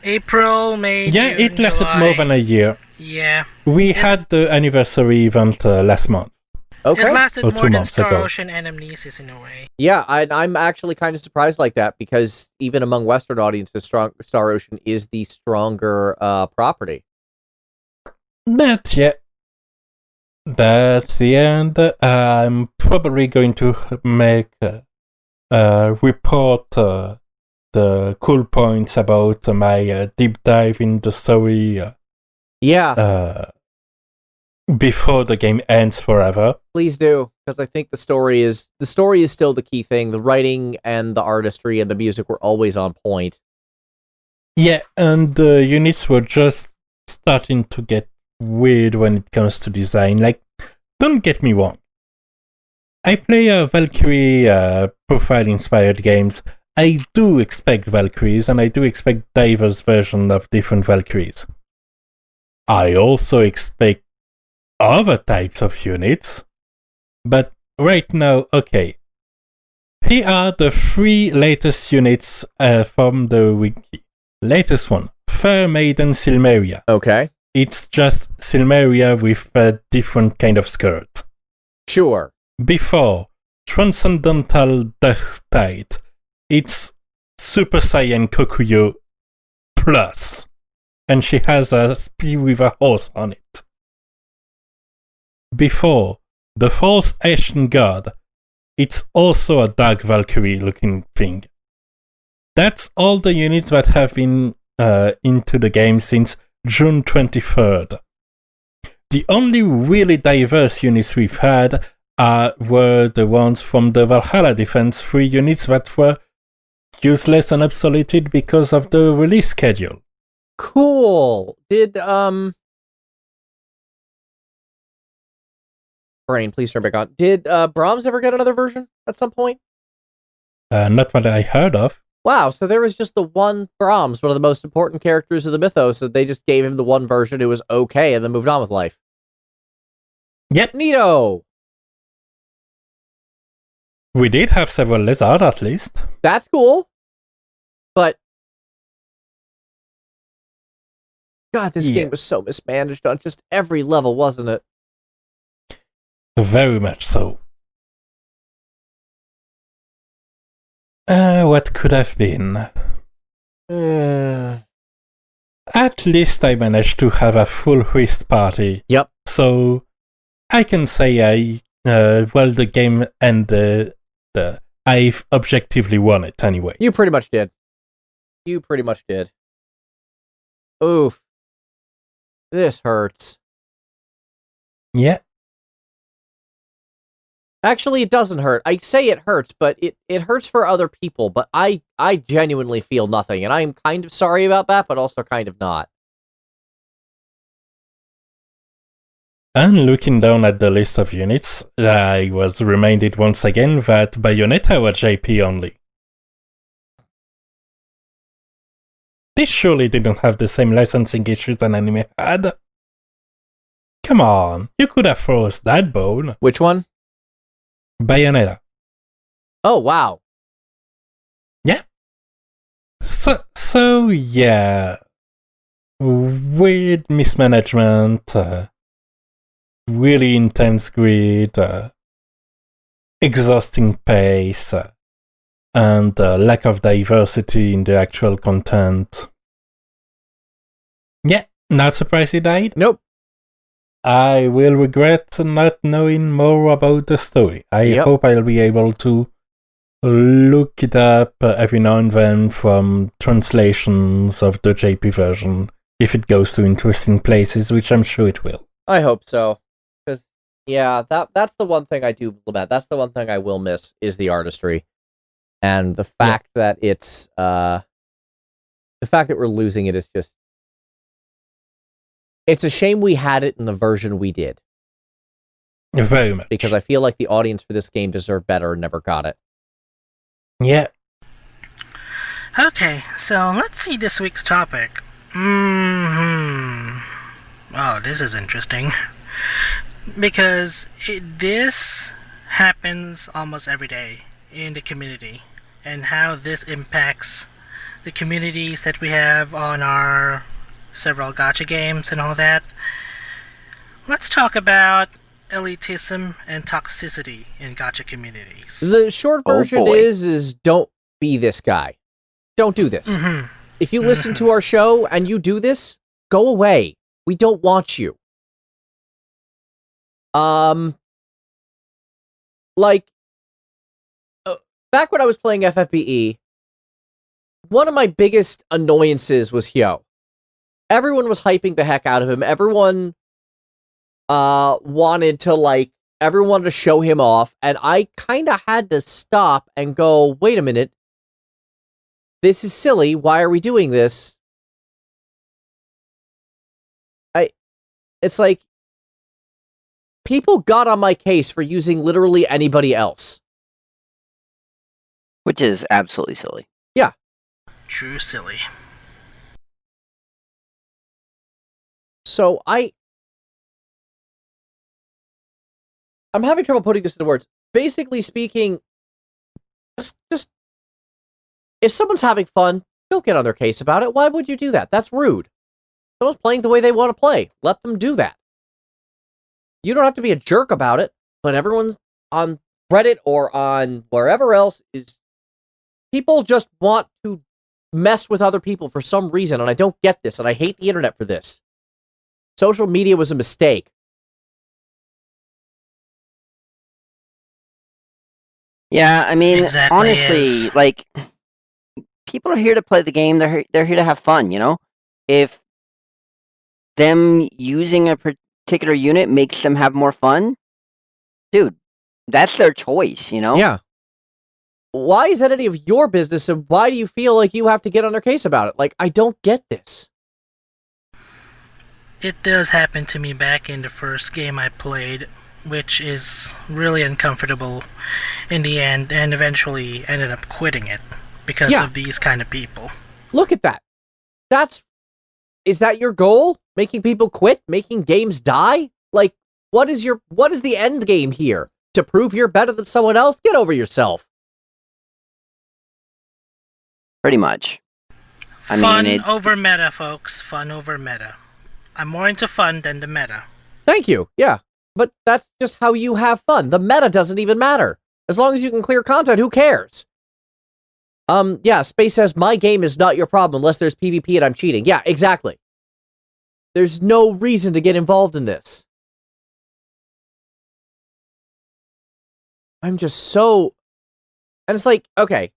April, May, Yeah, June, it lasted July. more than a year. Yeah. We had the anniversary event last month. Okay. It lasted Or more 2 than months Star ago. Ocean and Amnesis in a way. Yeah, I'm actually kind of surprised like that, because even among Western audiences, Star Ocean is the stronger property. But yeah, that's the end. I'm probably going to make report the cool points about my deep dive in the story. Before the game ends forever. Please do, because I think the story is still the key thing. The writing and the artistry and the music were always on point. Yeah, and the units were just starting to get weird when it comes to design. Like, don't get me wrong. I play Valkyrie profile-inspired games. I do expect Valkyries, and I do expect diverse versions of different Valkyries. I also expect other types of units. But right now, okay. Here are the 3 latest units from the wiki. Latest one, Fair Maiden Silmeria. Okay. It's just Silmeria with a different kind of skirt. Sure. Before, Transcendental Dezxter. It's Super Saiyan Kokuyo Plus. And she has a spear with a horse on it. Before, the False Asian God. It's also a Dark Valkyrie looking thing. That's all the units that have been into the game since June 23rd. The only really diverse units we've had were the ones from the Valhalla Defense 3 units that were useless and obsoleted because of the release schedule. Cool. Did Brain, please turn back on. Did Brahms ever get another version at some point? Not what I heard of. Wow, so there was just the one Brahms, one of the most important characters of the mythos, that they just gave him the one version. It was okay, and then moved on with life. Yep. Neato. We did have several lizards, at least. That's cool. But God, this game was so mismanaged on just every level, wasn't it? Very much so. What could have been? At least I managed to have a full whist party. Yep. So I can say the game ended. I've objectively won it anyway. You pretty much did. Oof. This hurts. Yeah. Actually, it doesn't hurt. I say it hurts, but it hurts for other people, but I genuinely feel nothing, and I'm kind of sorry about that, but also kind of not. And looking down at the list of units, I was reminded once again that Bayonetta was JP only. They surely didn't have the same licensing issues an anime had. Come on, you could have froze that bone. Which one? Bayonetta. Oh, wow. Yeah. So yeah. Weird mismanagement, really intense grid, exhausting pace, and lack of diversity in the actual content. Yeah, not surprised he died? Nope. I will regret not knowing more about the story. I hope I'll be able to look it up every now and then from translations of the JP version, if it goes to interesting places, which I'm sure it will. I hope so. Because, yeah, that's the one thing I do lament. That's the one thing I will miss, is the artistry. And the fact that it's, the fact that we're losing it is just, it's a shame we had it in the version we did. Very much. Because I feel like the audience for this game deserved better and never got it. Yeah. Okay, so let's see this week's topic. Oh, this is interesting. Because this happens almost every day in the community, and how this impacts the communities that we have on our several gacha games and all that. Let's talk about elitism and toxicity in gacha communities. The short version is don't be this guy. Don't do this. Mm-hmm. If you listen to our show and you do this, go away. We don't want you. Back when I was playing FFBE, one of my biggest annoyances was Hyo. Everyone was hyping the heck out of him. Everyone wanted to show him off, and I kind of had to stop and go, wait a minute. This is silly. Why are we doing this? It's like, people got on my case for using literally anybody else. Which is absolutely silly. Yeah. True silly. So I'm having trouble putting this into words. Basically speaking, just if someone's having fun, don't get on their case about it. Why would you do that? That's rude. Someone's playing the way they want to play. Let them do that. You don't have to be a jerk about it, but everyone on Reddit or on wherever else is... People just want to mess with other people for some reason, and I don't get this, and I hate the internet for this. Social media was a mistake. Yeah, I mean, Exactly honestly, is. like, people are here to play the game. They're here to have fun, you know? If them using a particular unit makes them have more fun, dude, that's their choice, you know? Yeah. why is that any of your business, and why do you feel like you have to get on their case about it? Like, I don't get this. It does happen to me back in the first game I played, which is really uncomfortable in the end, and eventually ended up quitting it because of these kind of people. Look at that. Is that your goal? Making people quit? Making games die? Like, what is the end game here? To prove you're better than someone else? Get over yourself. Pretty much. Fun over meta, folks. Fun over meta. I'm more into fun than the meta. Thank you. Yeah. But that's just how you have fun. The meta doesn't even matter. As long as you can clear content, who cares? Yeah, Space says, my game is not your problem unless there's PvP and I'm cheating. Yeah, exactly. There's no reason to get involved in this. I'm just so... And it's like, okay,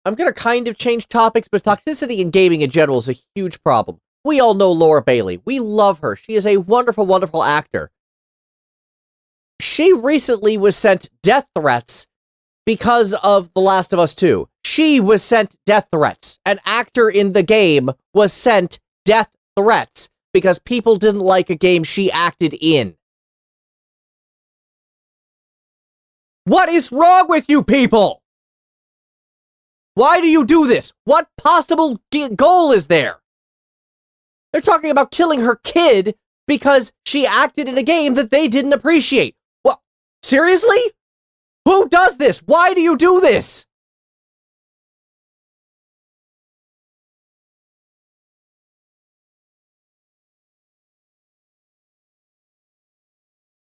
I'm gonna kind of change topics, but toxicity in gaming in general is a huge problem. We all know Laura Bailey. We love her. She is a wonderful, wonderful actor. She recently was sent death threats because of The Last of Us 2. She was sent death threats. An actor in the game was sent death threats because people didn't like a game she acted in. What is wrong with you people? Why do you do this? What possible goal is there? They're talking about killing her kid because she acted in a game that they didn't appreciate. What? Seriously? Who does this? Why do you do this?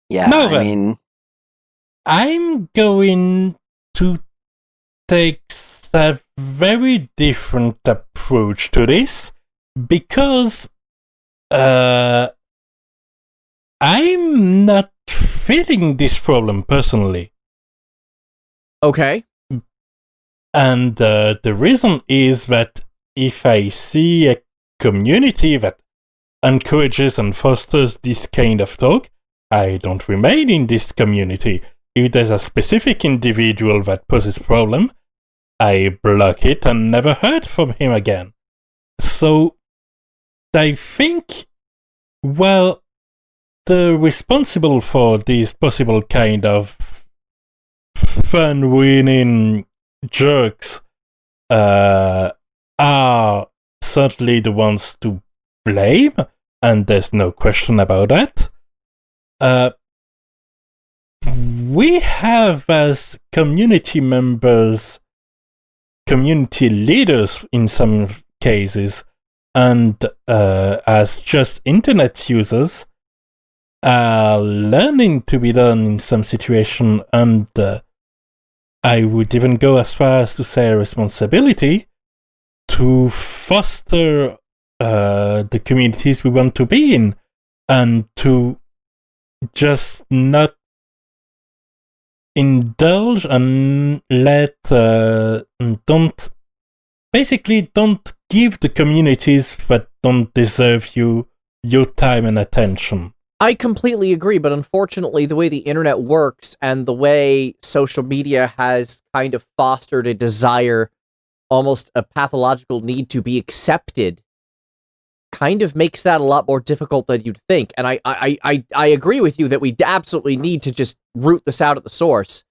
Yeah, No, I mean... I'm going to take a very different approach to this because I'm not feeling this problem personally. Okay. And the reason is that if I see a community that encourages and fosters this kind of talk, I don't remain in this community. If there's a specific individual that poses problem, I block it and never heard from him again. So, I think, well, the responsible for these possible kind of fun-winning jerks are certainly the ones to blame, and there's no question about that. We have, as community members, community leaders in some cases, and as just internet users, learning to be done in some situation, and I would even go as far as to say a responsibility to foster the communities we want to be in, and to just not indulge and don't give the communities that don't deserve your time and attention. I completely agree, but unfortunately the way the internet works and the way social media has kind of fostered a desire, almost a pathological need to be accepted, kind of makes that a lot more difficult than you'd think. And I agree with you that we absolutely need to just root this out at the source.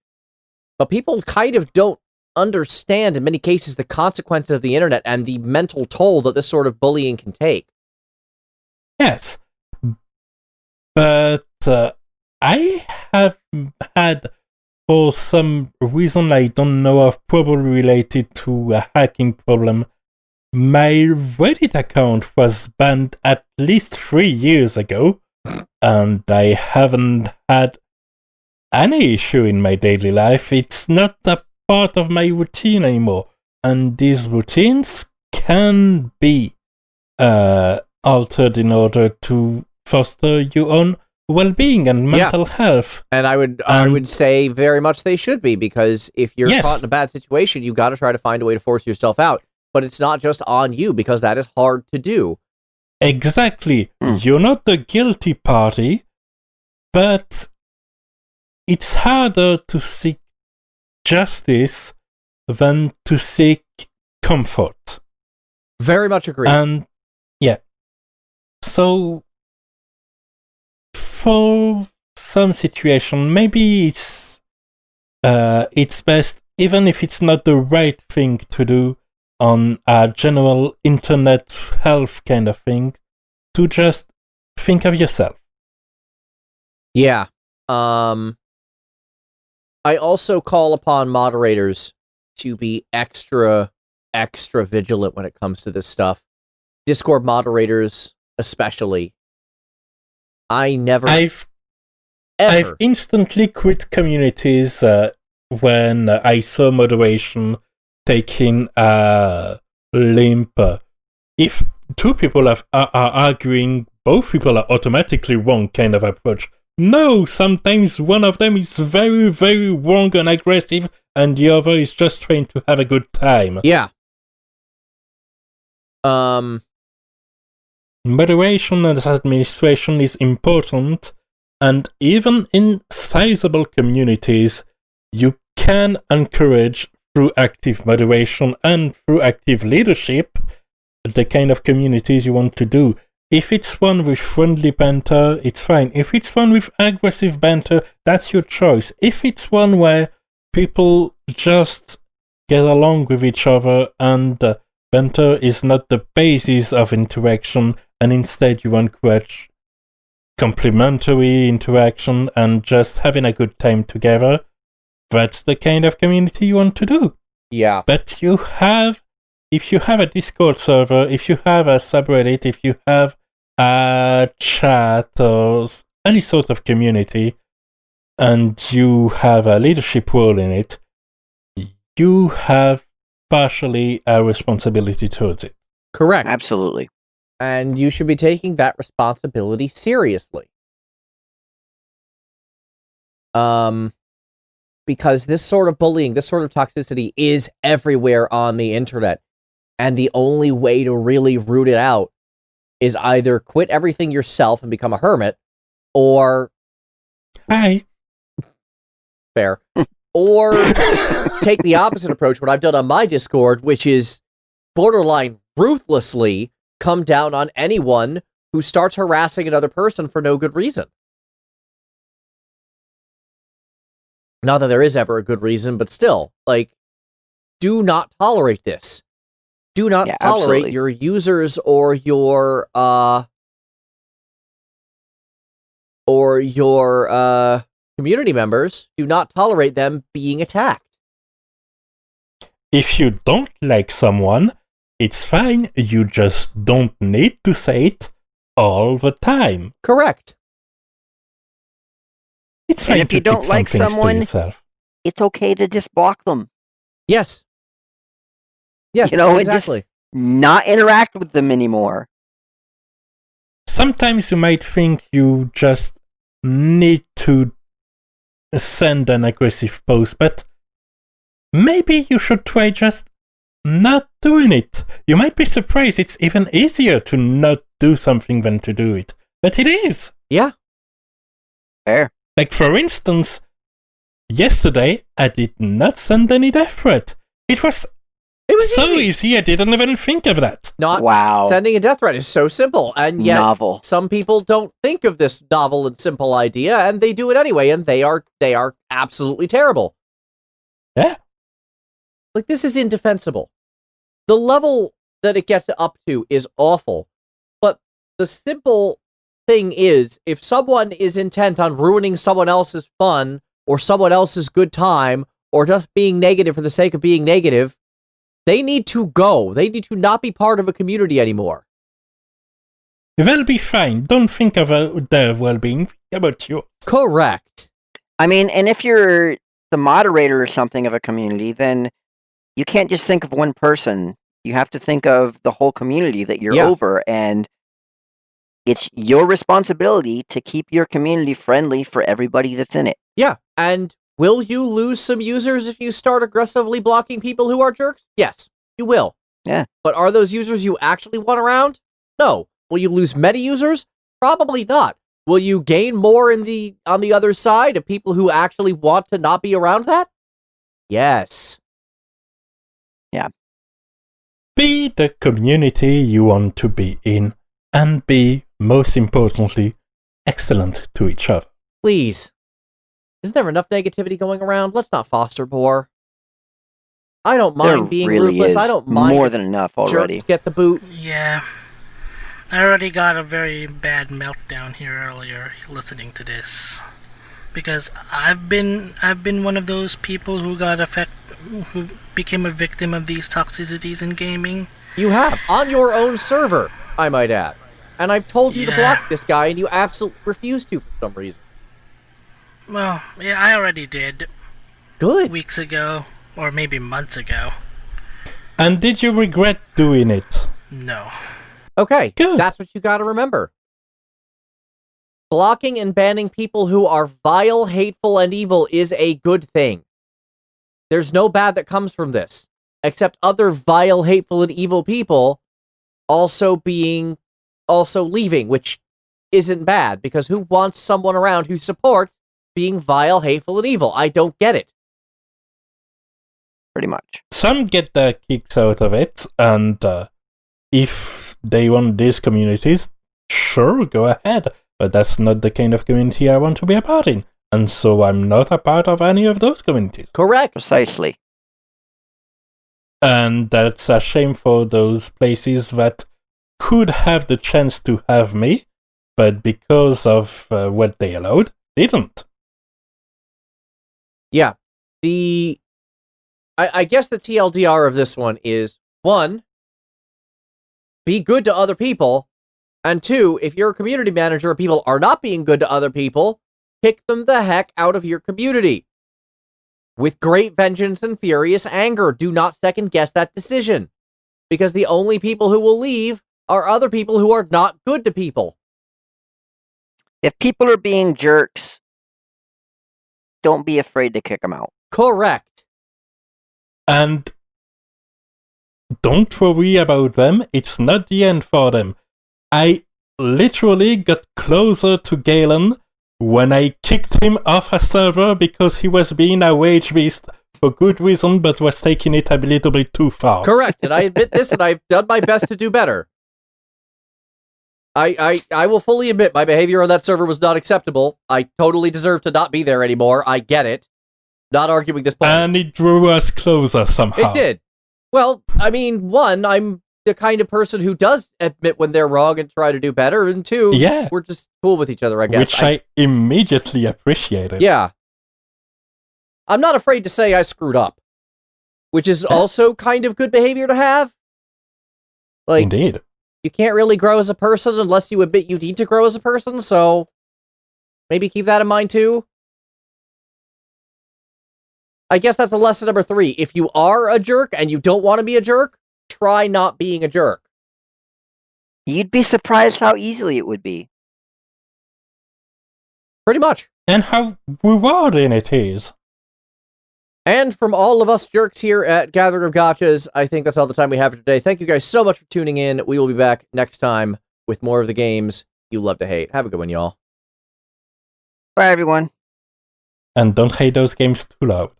But people kind of don't understand, in many cases, the consequences of the internet and the mental toll that this sort of bullying can take. Yes. But I have had, for some reason I don't know of, probably related to a hacking problem, my Reddit account was banned at least 3 years ago, and I haven't had any issue in my daily life. It's not a part of my routine anymore, and these routines can be altered in order to foster your own well-being and mental health. And I would say very much they should be, because if you're caught in a bad situation, you got to try to find a way to force yourself out. But it's not just on you, because that is hard to do. Exactly. You're not the guilty party, but it's harder to seek justice than to seek comfort. Very much agree. And yeah. So for some situation, maybe it's best, even if it's not the right thing to do on a general internet health kind of thing, to just think of yourself. Yeah. I also call upon moderators to be extra vigilant when it comes to this stuff. Discord moderators, especially. I've instantly quit communities when I saw moderation taking a limp. If two people are arguing, both people are automatically wrong kind of approach. No, sometimes one of them is very, very wrong and aggressive, and the other is just trying to have a good time. Yeah. Moderation and administration is important, and even in sizable communities, you can encourage through active moderation and through active leadership the kind of communities you want to do. If it's one with friendly banter, it's fine. If it's one with aggressive banter, that's your choice. If it's one where people just get along with each other and banter is not the basis of interaction, and instead you encourage complementary interaction and just having a good time together, that's the kind of community you want to do. Yeah. But if you have a Discord server, if you have a subreddit, if you have a chat or any sort of community, and you have a leadership role in it, you have partially a responsibility towards it. Correct. Absolutely. And you should be taking that responsibility seriously. Because this sort of bullying, this sort of toxicity is everywhere on the internet. And the only way to really root it out is either quit everything yourself and become a hermit, or... Hi. Fair. Or take the opposite approach, what I've done on my Discord, which is borderline ruthlessly come down on anyone who starts harassing another person for no good reason. Not that there is ever a good reason, but still, like, do not tolerate this. Do not tolerate absolutely. your users or your community members. Do not tolerate them being attacked. If you don't like someone, it's fine. You just don't need to say it all the time. Correct. It's fine And if to you don't keep like some things to someone, yourself. it's okay to just block them. Yes. Yes, You know, exactly. Not interact with them anymore. Sometimes you might think you just need to send an aggressive post, but maybe you should try just not doing it. You might be surprised it's even easier to not do something than to do it. But it is. Yeah. Fair. Like, for instance, yesterday I did not send any death threat. It was so easy, I didn't even think of that. Wow. Sending a death threat is so simple, and yet Novel. some people don't think of this novel and simple idea, and they do it anyway, and they are absolutely terrible. Yeah. Like, this is indefensible. The level that it gets up to is awful, but the simple thing is, if someone is intent on ruining someone else's fun, or someone else's good time, or just being negative for the sake of being negative, they need to go. They need to not be part of a community anymore. They'll be fine. Don't think of their well-being. Think about yours. Correct. I mean, and if you're the moderator or something of a community, then you can't just think of one person. You have to think of the whole community that you're over, and it's your responsibility to keep your community friendly for everybody that's in it. Yeah, and will you lose some users if you start aggressively blocking people who are jerks? Yes, you will. Yeah. But are those users you actually want around? No. Will you lose many users? Probably not. Will you gain more on the other side of people who actually want to not be around that? Yes. Be the community you want to be in, and be, most importantly, excellent to each other. Please. Isn't there enough negativity going around? Let's not foster more. I don't mind being really ruthless. is I don't mind more if than enough already. jerks get the boot. Yeah. I already got a very bad meltdown here earlier listening to this. Because I've been one of those people who who became a victim of these toxicities in gaming. You have. On your own server, I might add. And I've told you to Yeah. block this guy, and you absolutely refuse to for some reason. Well, yeah, I already did Good. weeks ago, or maybe months ago. And did you regret doing it? No. Okay, Good. that's what you gotta remember. Blocking and banning people who are vile, hateful, and evil is a good thing. There's no bad that comes from this, except other vile, hateful, and evil people also leaving, which isn't bad, because who wants someone around who supports being vile, hateful, and evil? I don't get it. Pretty much. Some get their kicks out of it, and if they want these communities, sure, go ahead. But that's not the kind of community I want to be a part in. And so I'm not a part of any of those communities. Correct. Precisely. And that's a shame for those places that could have the chance to have me, but because of what they allowed, didn't. Yeah. I guess the TLDR of this one is, 1, be good to other people, and 2, if you're a community manager and people are not being good to other people, kick them the heck out of your community. With great vengeance and furious anger, do not second-guess that decision. Because the only people who will leave are other people who are not good to people. If people are being jerks, don't be afraid to kick them out. Correct. And don't worry about them, it's not the end for them. I literally got closer to Galen when I kicked him off a server because he was being a wage beast for good reason, but was taking it a little bit too far. Correct, and I admit this, and I've done my best to do better. I will fully admit my behavior on that server was not acceptable. I totally deserve to not be there anymore. I get it. Not arguing this point. And it drew us closer somehow. It did. Well, I mean, 1, I'm the kind of person who does admit when they're wrong and try to do better, and 2, Yeah. we're just cool with each other, I guess. Which I immediately appreciated. Yeah. I'm not afraid to say I screwed up, which is also kind of good behavior to have. Like, Indeed. you can't really grow as a person unless you admit you need to grow as a person, so maybe keep that in mind too. I guess that's the lesson number 3. If you are a jerk and you don't want to be a jerk, try not being a jerk. You'd be surprised how easily it would be. Pretty much. And how rewarding it is. And from all of us jerks here at Gathering of Gachas, I think that's all the time we have for today. Thank you guys so much for tuning in. We will be back next time with more of the games you love to hate. Have a good one, y'all. Bye, everyone. And don't hate those games too loud.